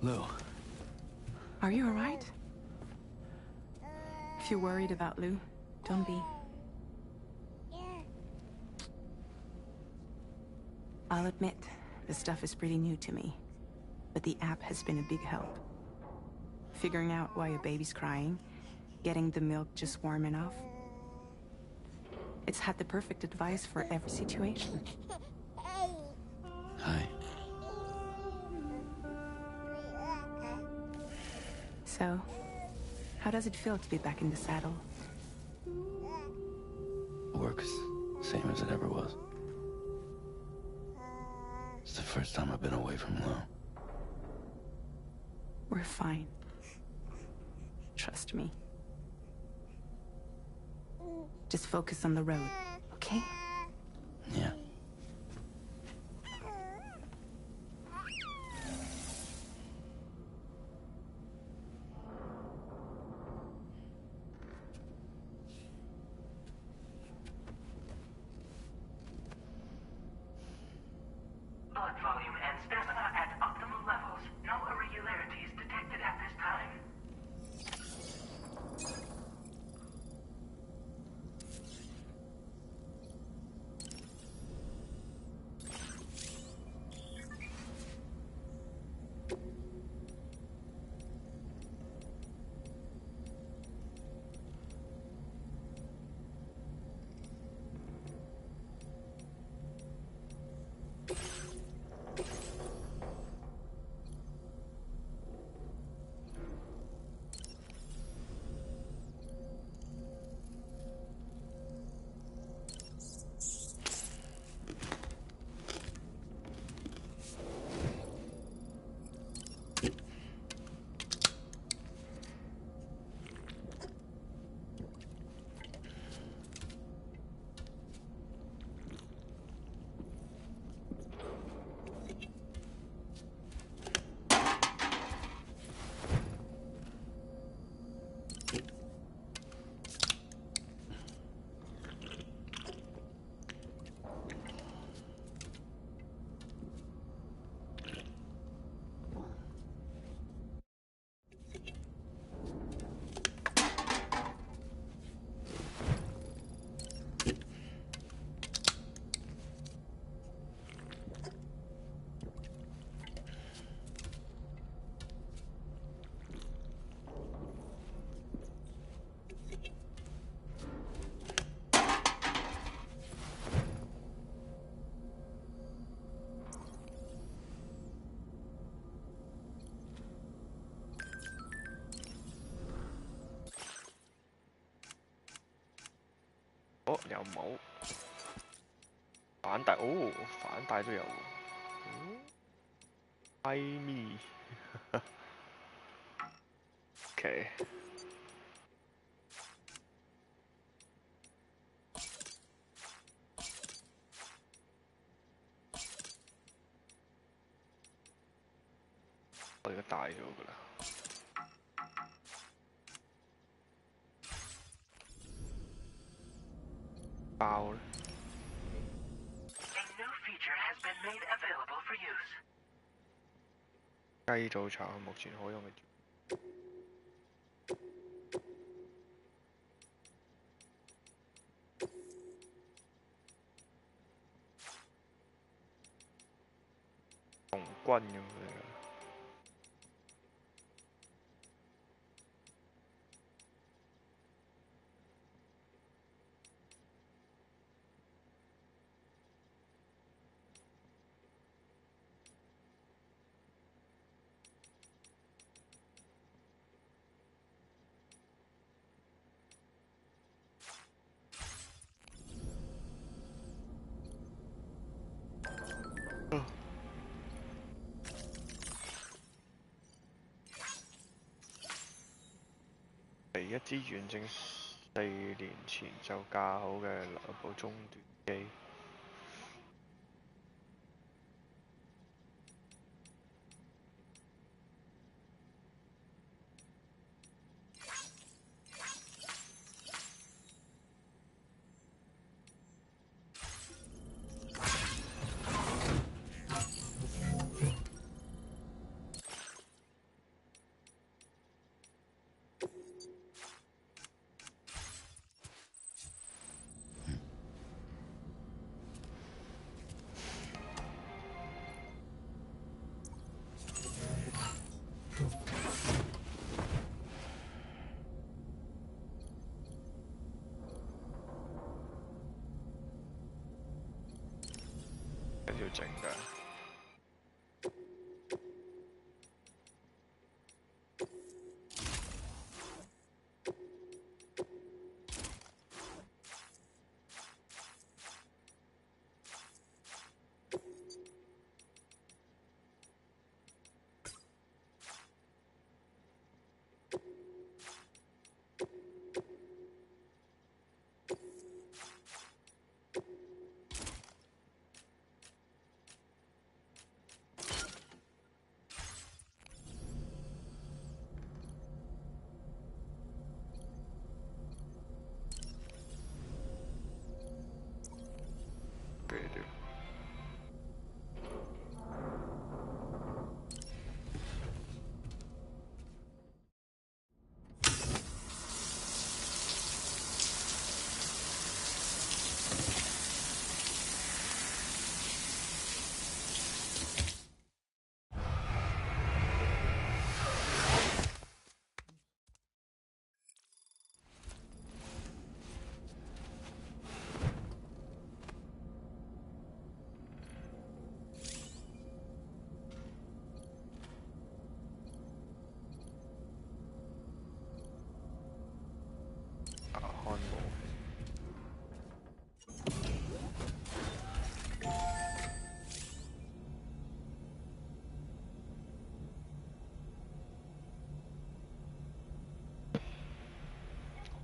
Lou. Are you alright? If you're worried about Lou, don't be. I'll admit, the stuff is pretty new to me, but the app has been a big help. Figuring out why a baby's crying, getting the milk just warm enough. It's had the perfect advice for every situation. Hi. So, how does it feel to be back in the saddle? Work's same as it ever was. It's the first time I've been away from Lou. We're fine. Trust me. Just focus on the road, okay? Yeah. Blood volume and stamina at optimal levels. No irregularities detected at this time. 哦，有冇反帶？哦，反帶都有喎。I me ，OK。我而家大咗㗎啦。爆咧！ 雞早茶目前可用嘅紅軍咁樣。第一支遠征4年前就架好嘅兩部中段機。要整㗎。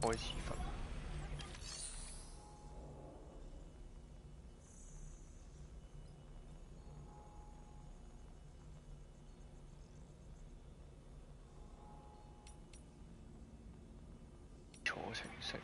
開始瞓。坐程式。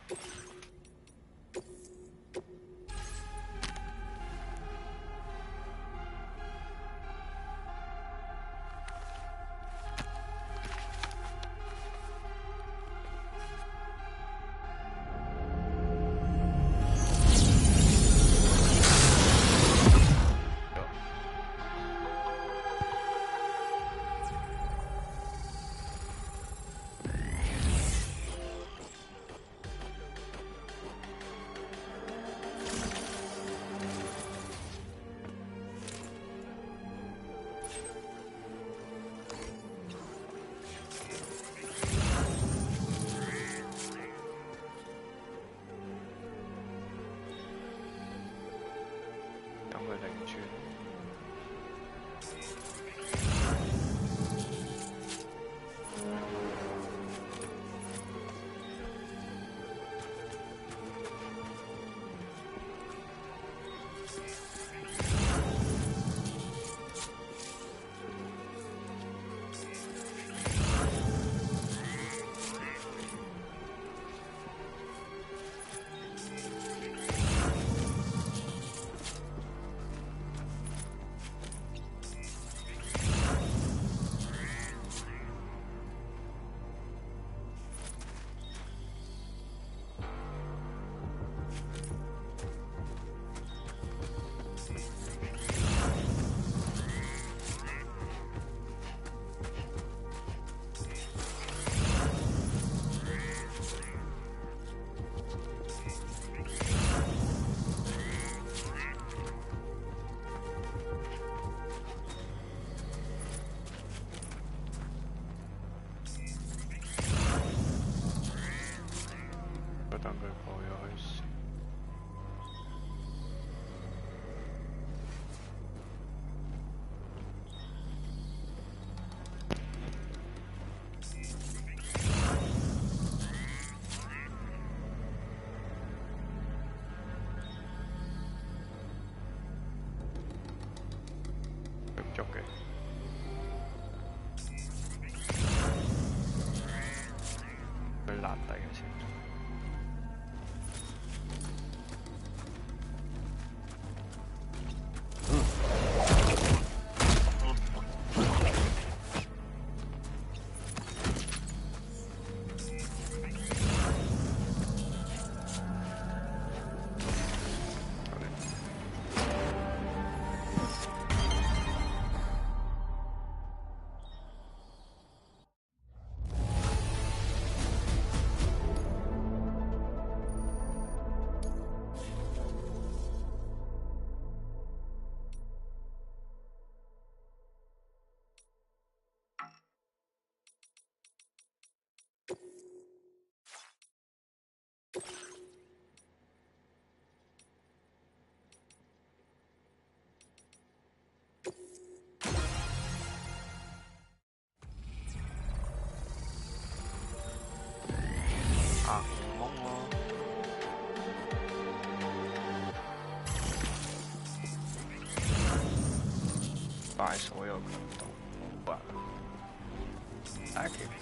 等佢過咗去先。喐嘅。佢攔低嘅先。啊，懵咯！擺所有強度，好吧。Active。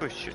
push it.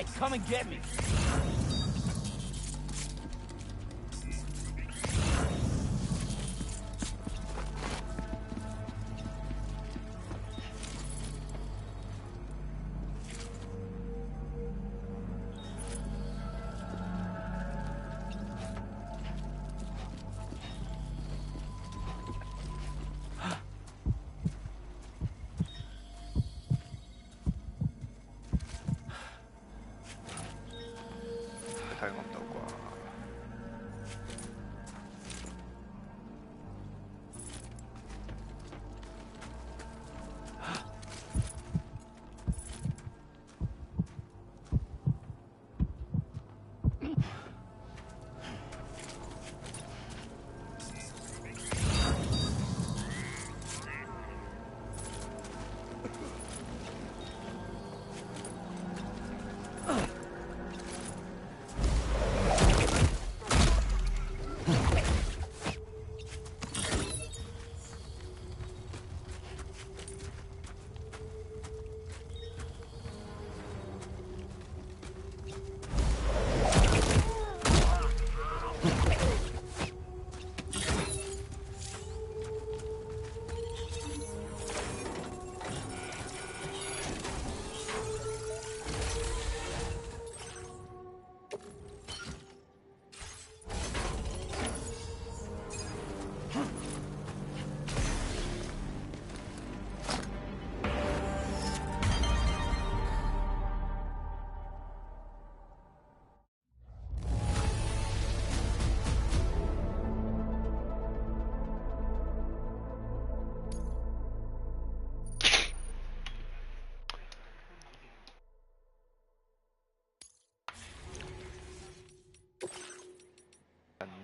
Hey, come and get me.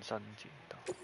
身戰鬥。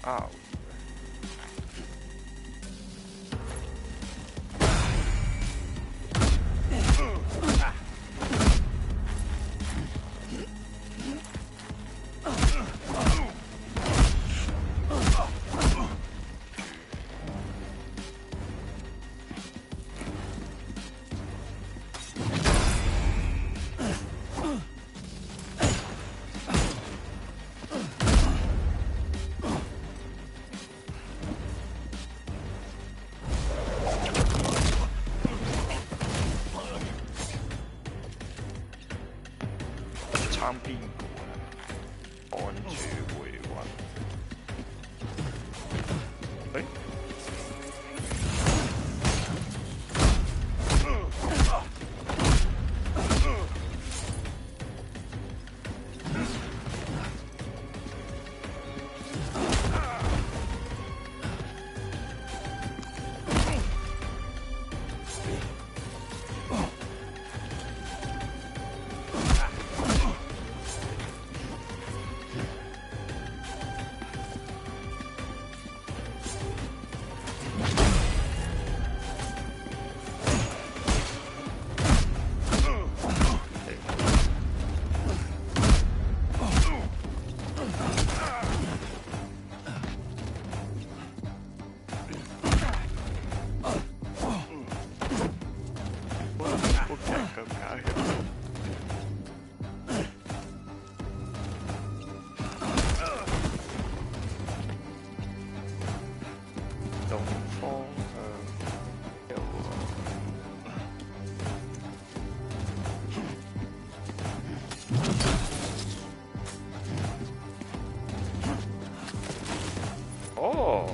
R。撐邊個按住回魂。誒？哦。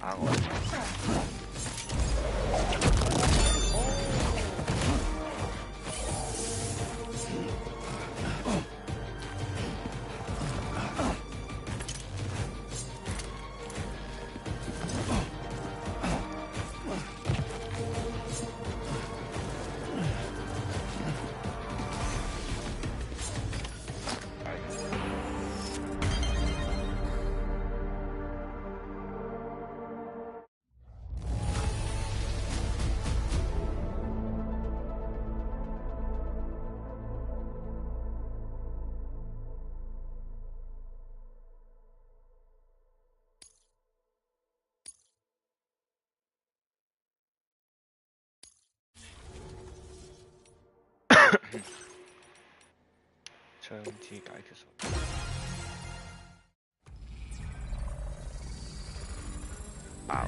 打我。槍支解決手。爆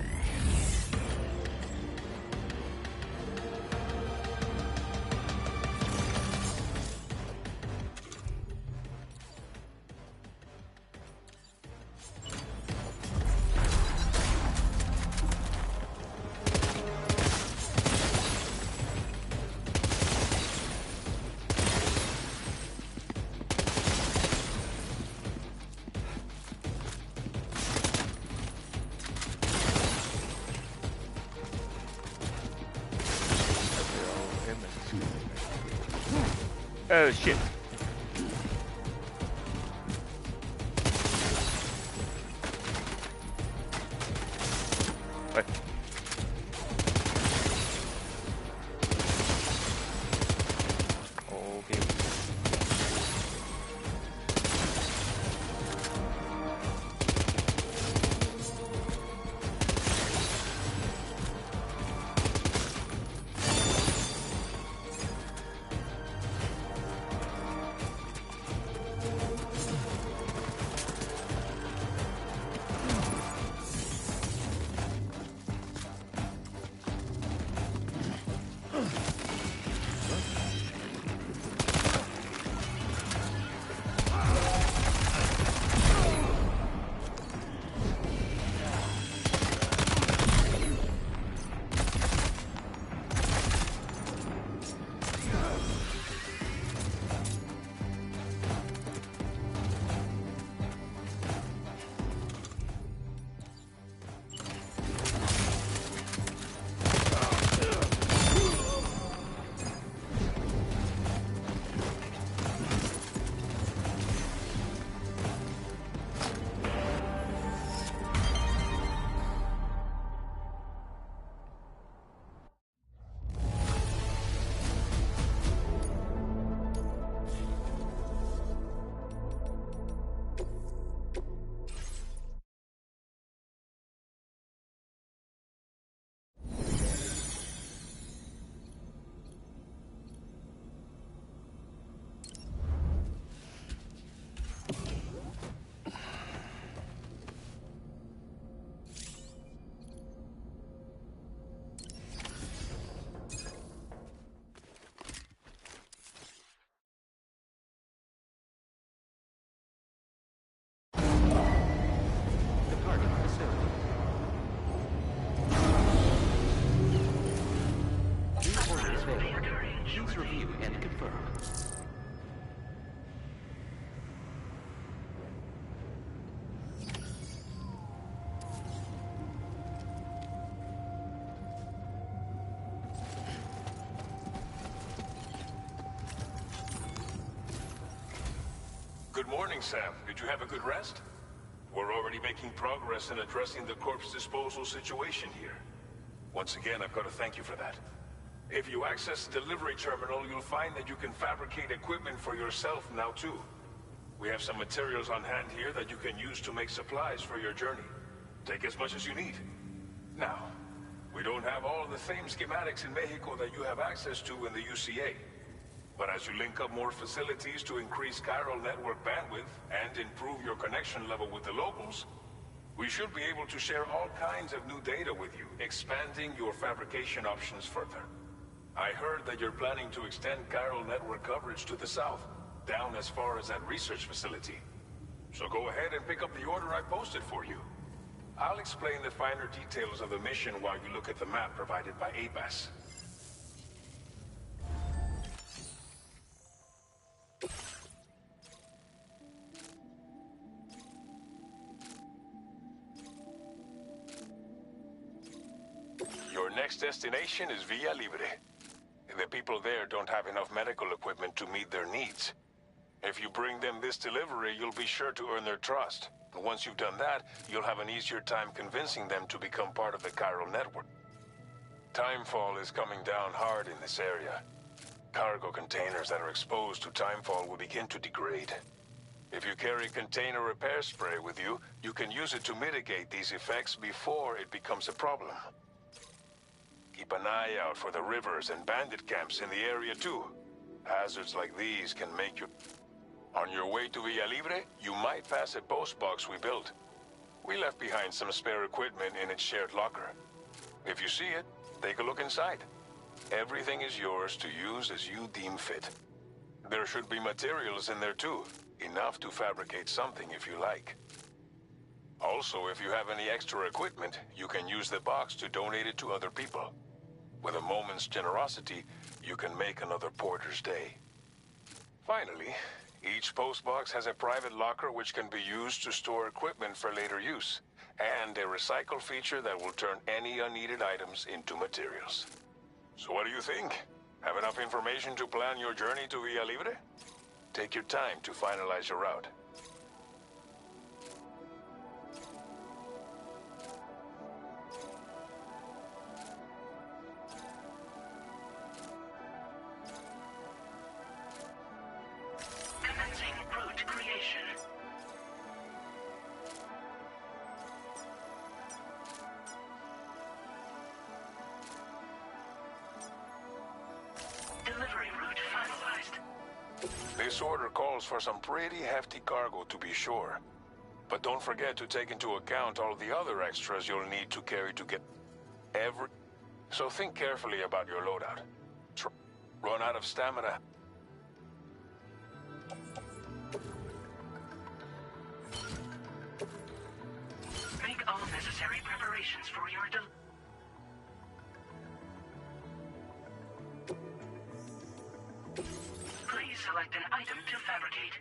！Oh shit. What? Okay. Please review and confirm. Good morning, Sam. Did you have a good rest? We're already making progress in addressing the corpse disposal situation here. Once again, I've got to thank you for that. If you access the delivery terminal, you'll find that you can fabricate equipment for yourself now too. We have some materials on hand here that you can use to make supplies for your journey. Take as much as you need. Now, we don't have all the same schematics in Mexico that you have access to in the UCA. But as you link up more facilities to increase chiral network bandwidth and improve your connection level with the locals, we should be able to share all kinds of new data with you, expanding your fabrication options further. I heard that you're planning to extend chiral network coverage to the south, down as far as that research facility. So go ahead and pick up the order I posted for you. I'll explain the finer details of the mission while you look at the map provided by ABAS. Your next destination is Villa Libre. The people there don't have enough medical equipment to meet their needs. If you bring them this delivery, you'll be sure to earn their trust. Once you've done that, you'll have an easier time convincing them to become part of the chiral network. Timefall is coming down hard in this area. Cargo containers that are exposed to timefall will begin to degrade. If you carry container repair spray with you, you can use it to mitigate these effects before it becomes a problem. Keep an eye out for the rivers and bandit camps in the area too. Hazards like these can make you... On your way to Villa Libre, you might pass a post box we built. We left behind some spare equipment in its shared locker. If you see it, take a look inside. Everything is yours to use as you deem fit. There should be materials in there too, enough to fabricate something if you like. Also, if you have any extra equipment, you can use the box to donate it to other people. With a moment's generosity, you can make another porter's day. Finally, each postbox has a private locker which can be used to store equipment for later use, and a recycle feature that will turn any unneeded items into materials. So what do you think? Have enough information to plan your journey to Villa Libre? Take your time to finalize your route. This order calls for some pretty hefty cargo to be sure. But don't forget to take into account all the other extras you'll need to carry to get every... So think carefully about your loadout. Run out of stamina. Make all necessary preparations for your delivery. Please select an item to fabricate.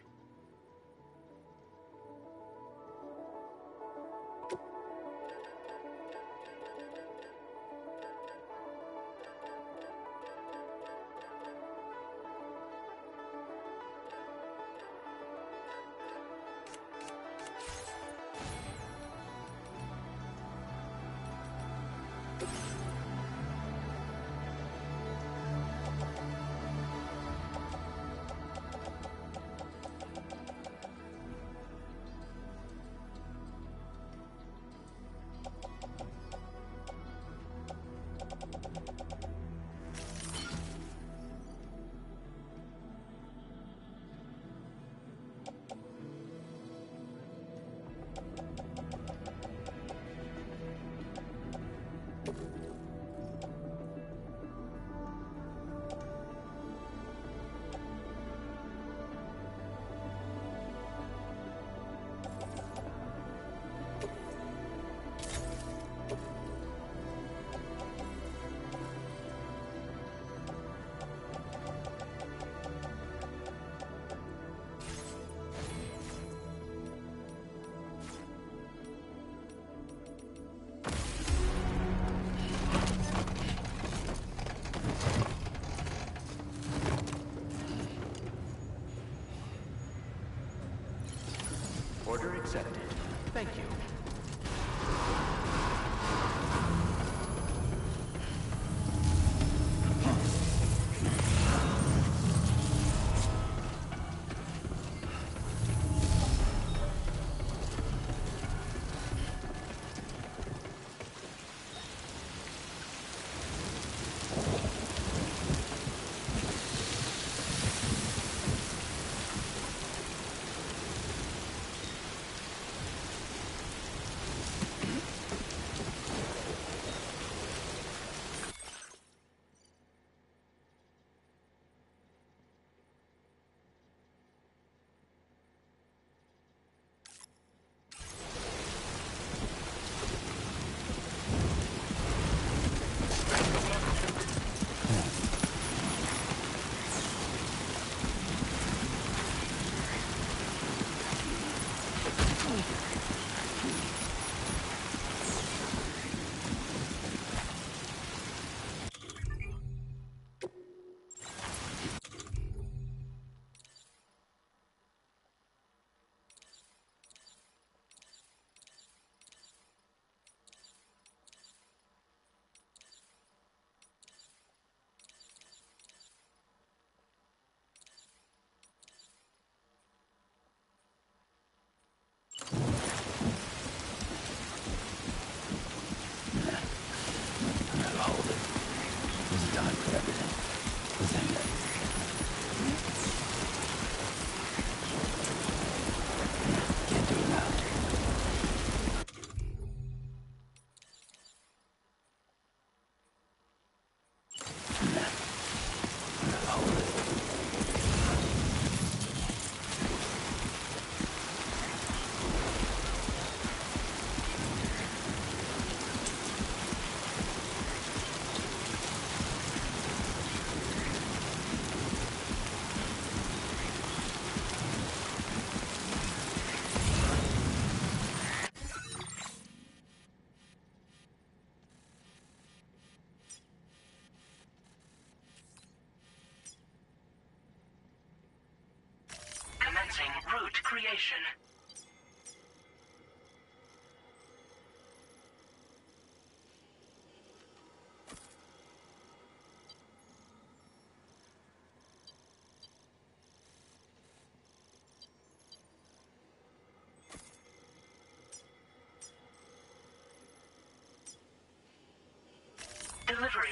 Order accepted. Thank you. Commencing route creation. Delivery.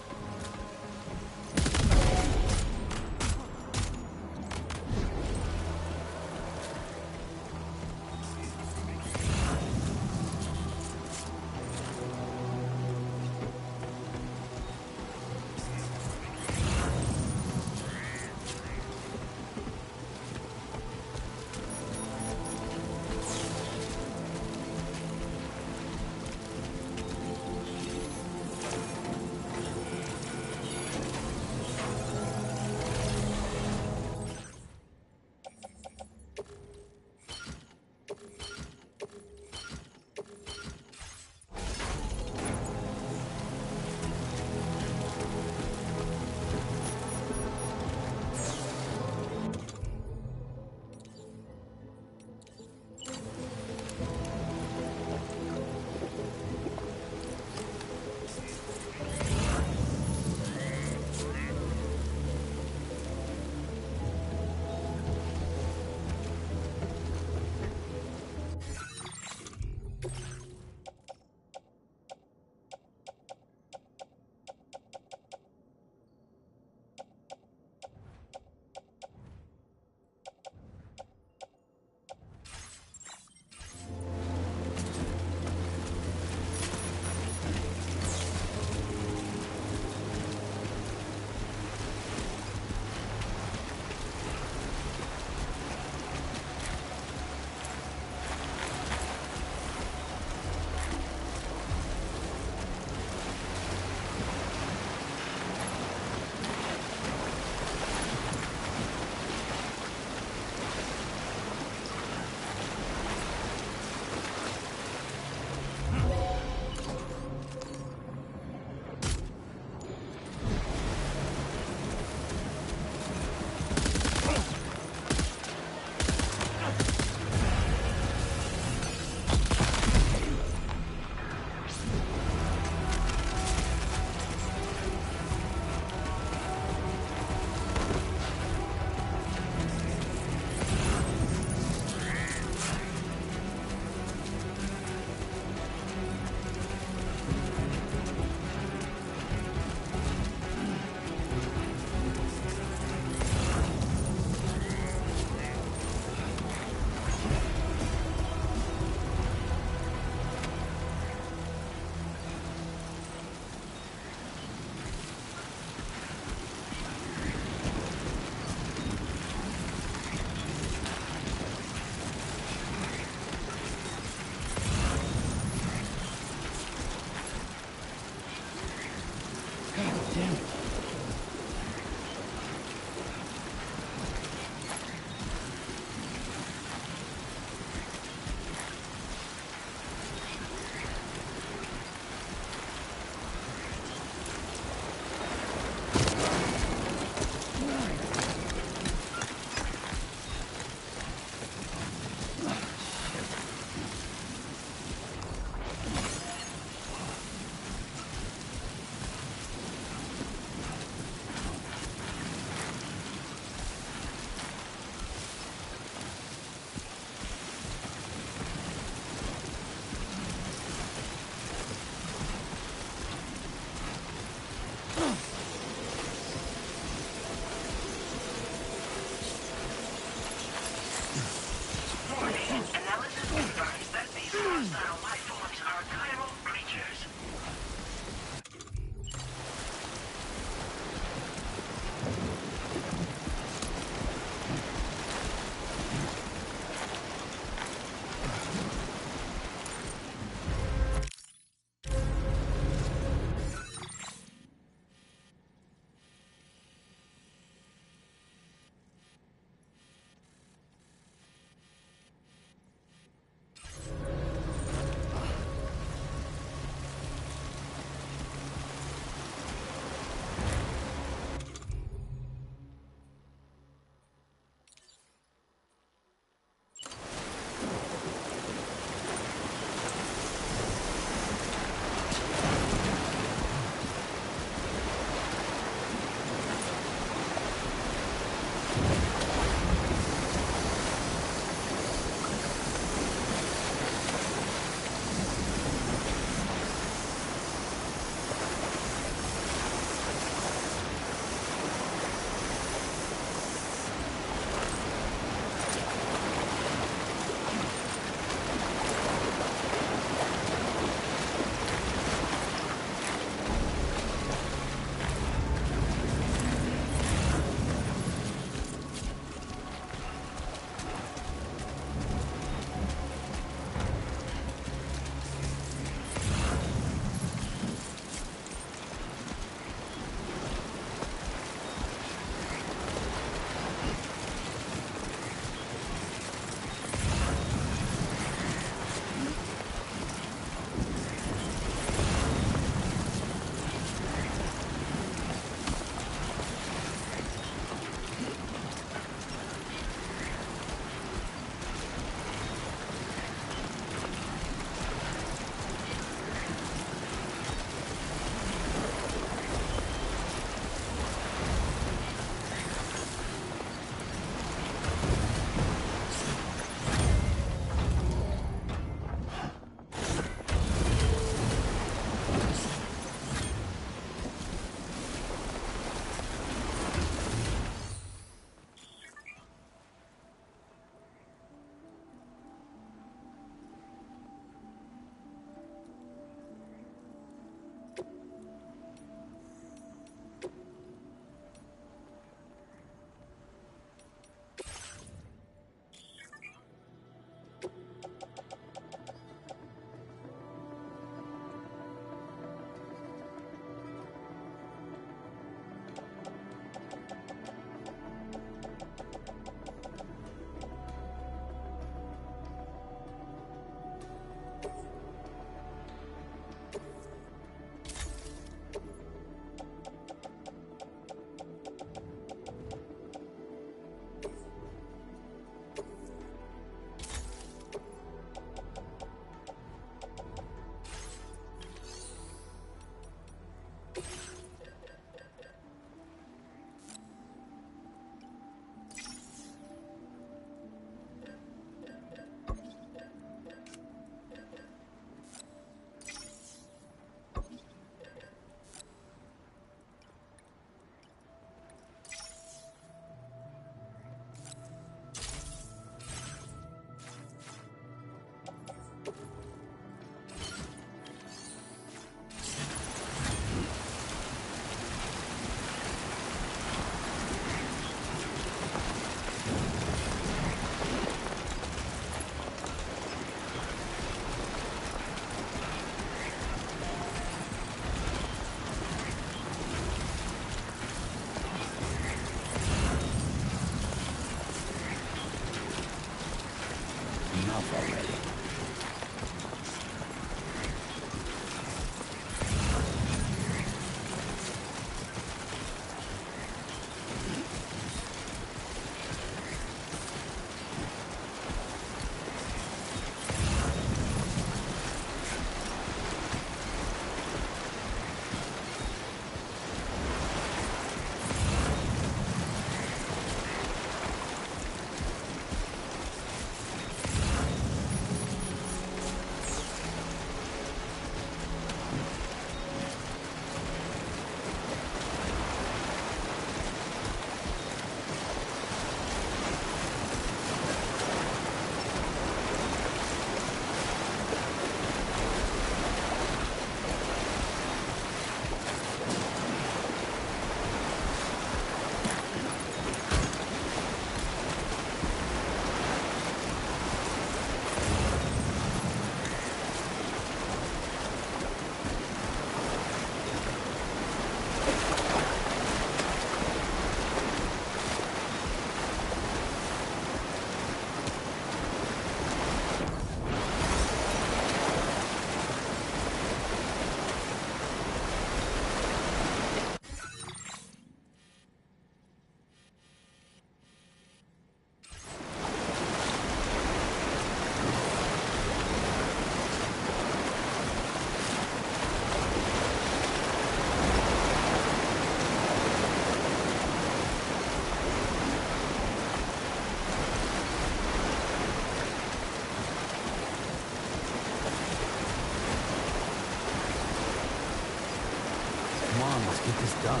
let's get this done.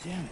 Damn it.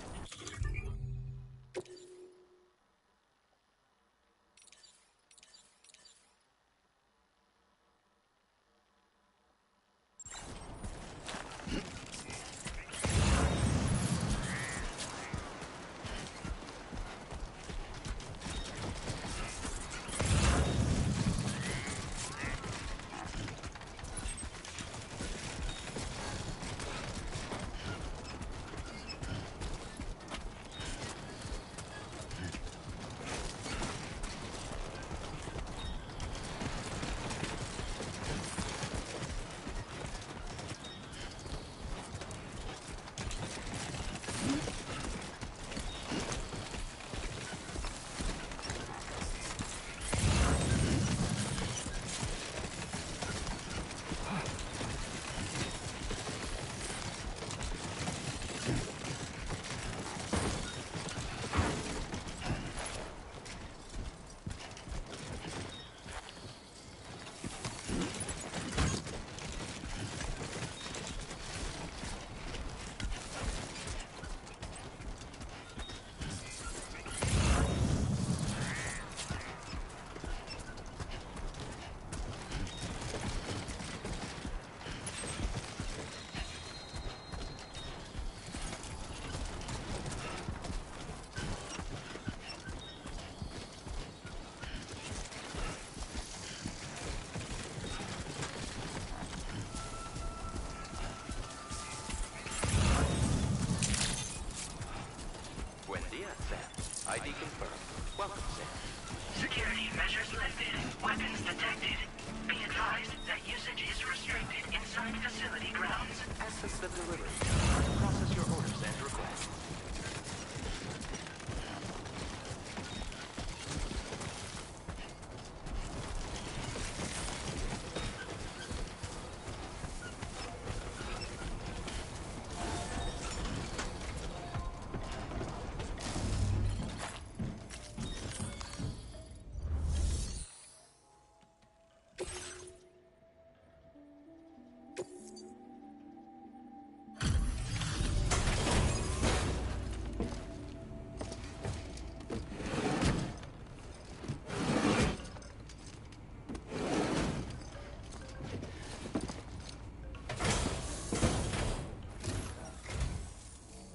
ID confirmed. Welcome, Sam. Security measures lifted. Weapons detected. Be advised that usage is restricted inside facility grounds. Access the delivery. Process your orders and requests.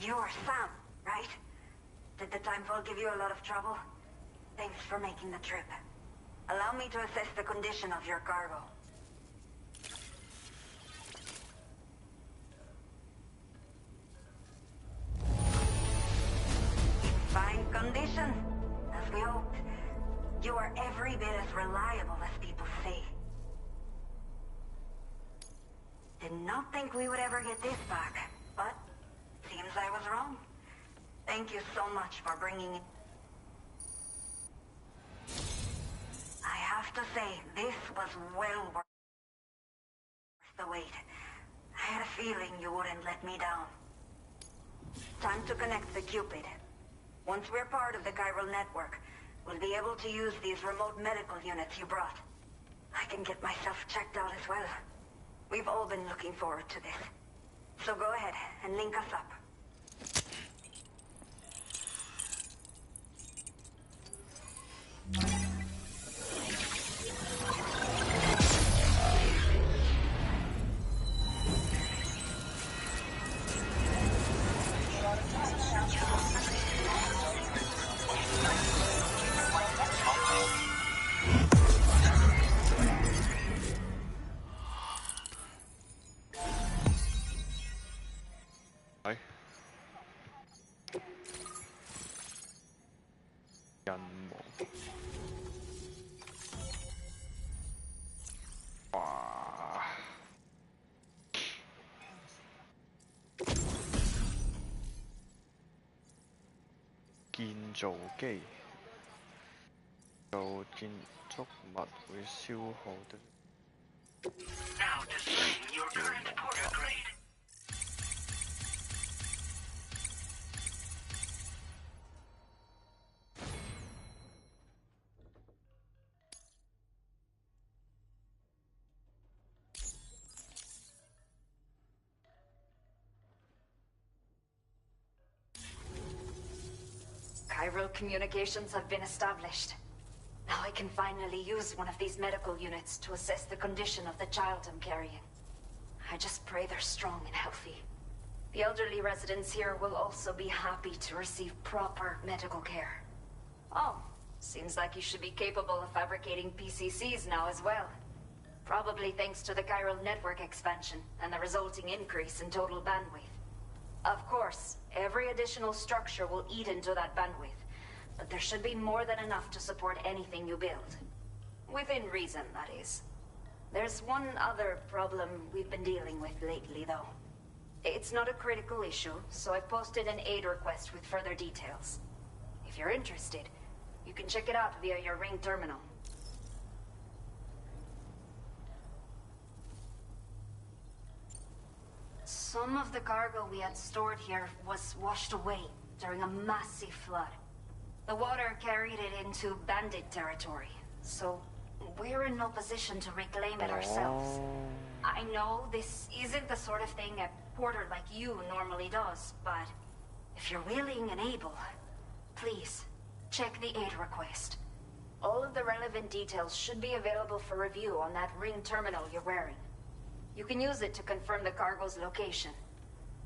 You're Sam, right? Did the timefall give you a lot of trouble? Thanks for making the trip. Allow me to assess the condition of your cargo. Fine condition, as we hoped. You are every bit as reliable as people say. Did not think we would ever get this back, but seems I was wrong. Thank you so much for bringing it. I have to say, this was well worth the wait. I had a feeling you wouldn't let me down. Time to connect the Cupid. Once we're part of the chiral network, we'll be able to use these remote medical units you brought. I can get myself checked out as well. We've all been looking forward to this. So go ahead and link us up.建造機做建築物會消耗的。Now displaying your current porter grade. Chiral communications have been established. Now I can finally use one of these medical units to assess the condition of the child I'm carrying. I just pray they're strong and healthy. The elderly residents here will also be happy to receive proper medical care. Oh, seems like you should be capable of fabricating PCCs now as well. Probably thanks to the chiral network expansion and the resulting increase in total bandwidth. Of course, every additional structure will eat into that bandwidth, but there should be more than enough to support anything you build. Within reason, that is. There's one other problem we've been dealing with lately, though. It's not a critical issue, so I've posted an aid request with further details. If you're interested, you can check it out via your Ring terminal. Some of the cargo we had stored here was washed away during a massive flood. The water carried it into bandit territory, so we're in no position to reclaim it ourselves. I know this isn't the sort of thing a porter like you normally does, but if you're willing and able, please, check the aid request. All of the relevant details should be available for review on that Ring terminal you're wearing. You can use it to confirm the cargo's location.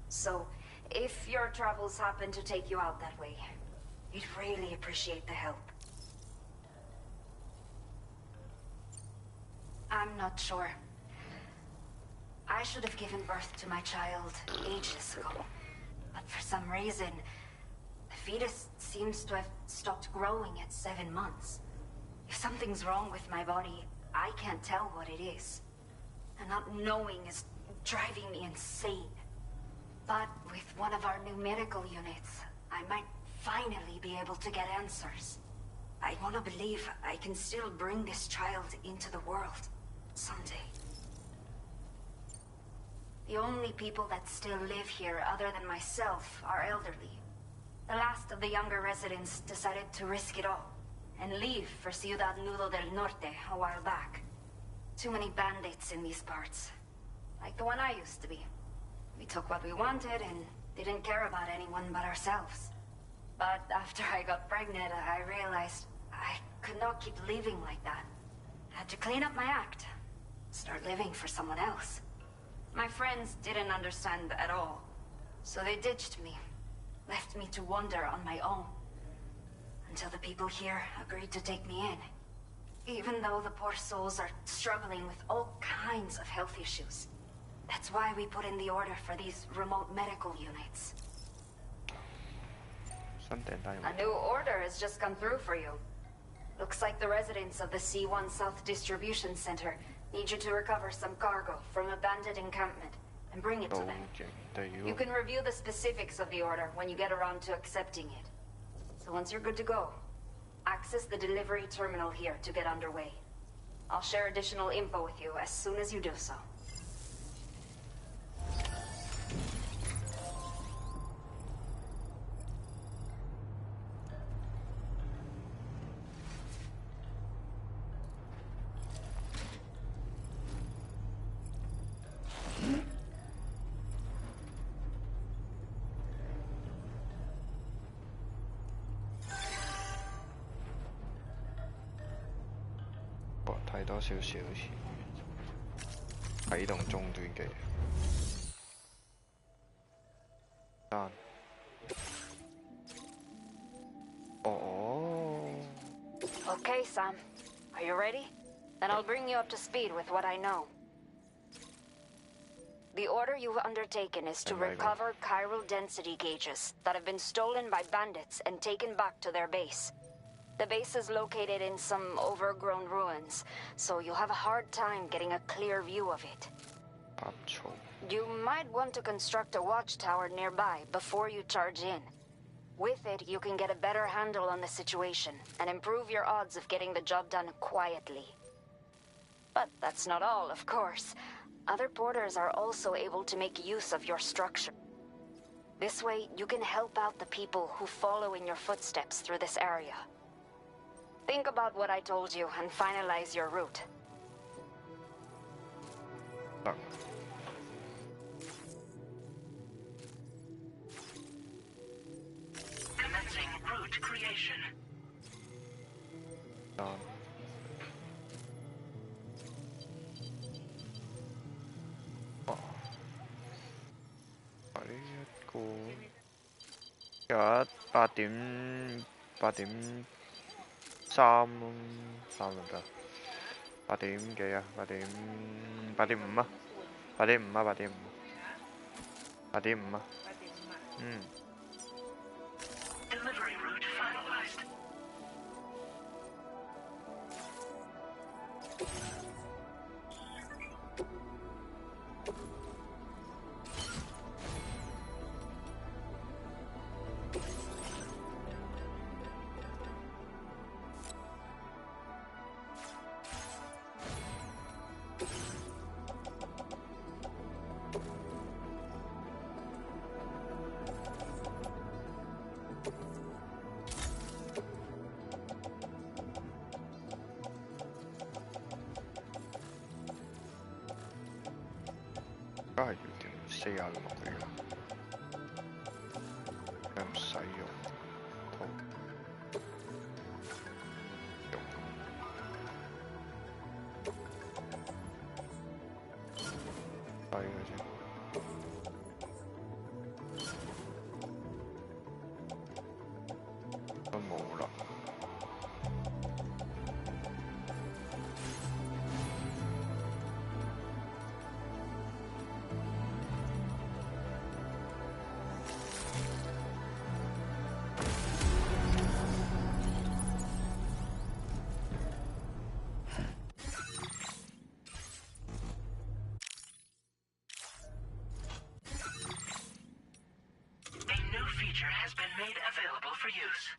So, if your travels happen to take you out that way, we'd really appreciate the help. I'm not sure. I should have given birth to my child ages ago. But for some reason, the fetus seems to have stopped growing at 7 months. If something's wrong with my body, I can't tell what it is. And not knowing is driving me insane. But with one of our new medical units, I might finally be able to get answers. I want to believe I can still bring this child into the world someday. The only people that still live here other than myself are elderly. The last of the younger residents decided to risk it all and leave for Ciudad Nudo del Norte a while back. Too many bandits in these parts. Like the one I used to be. We took what we wanted and didn't care about anyone but ourselves. But after I got pregnant, I realized I could not keep living like that. I had to clean up my act. Start living for someone else. My friends didn't understand at all. So they ditched me. Left me to wander on my own. Until the people here agreed to take me in. Even though the poor souls are struggling with all kinds of health issues. That's why we put in the order for these remote medical units. A new order has just come through for you. Looks like the residents of the C1 South Distribution Center need you to recover some cargo from a bandit encampment and bring it to them. You can review the specifics of the order when you get around to accepting it. So once you're good to go, access the delivery terminal here to get underway. I'll share additional info with you as soon as you do so. 多少少錢，啟動中斷嘅。Okay, Sam. Are you ready? Then I'll bring you up to speed with what I know. The order you've undertaken is to recover chiral density gauges that have been stolen by bandits and taken back to their base. The base is located in some overgrown ruins, so you'll have a hard time getting a clear view of it. You might want to construct a watchtower nearby before you charge in. With it, you can get a better handle on the situation and improve your odds of getting the job done quietly. But that's not all, of course. Other porters are also able to make use of your structure. This way, you can help out the people who follow in your footsteps through this area. Think about what I told you and finalize your route. Commencing route creation.有一8.3得唔得？8點幾啊？8.5啊？8.5啊？嗯。Delivery route finalized.而家係要點46嚟㗎？佢唔使用圖用低嘅啫。都冇啦。Feature has been made available for use.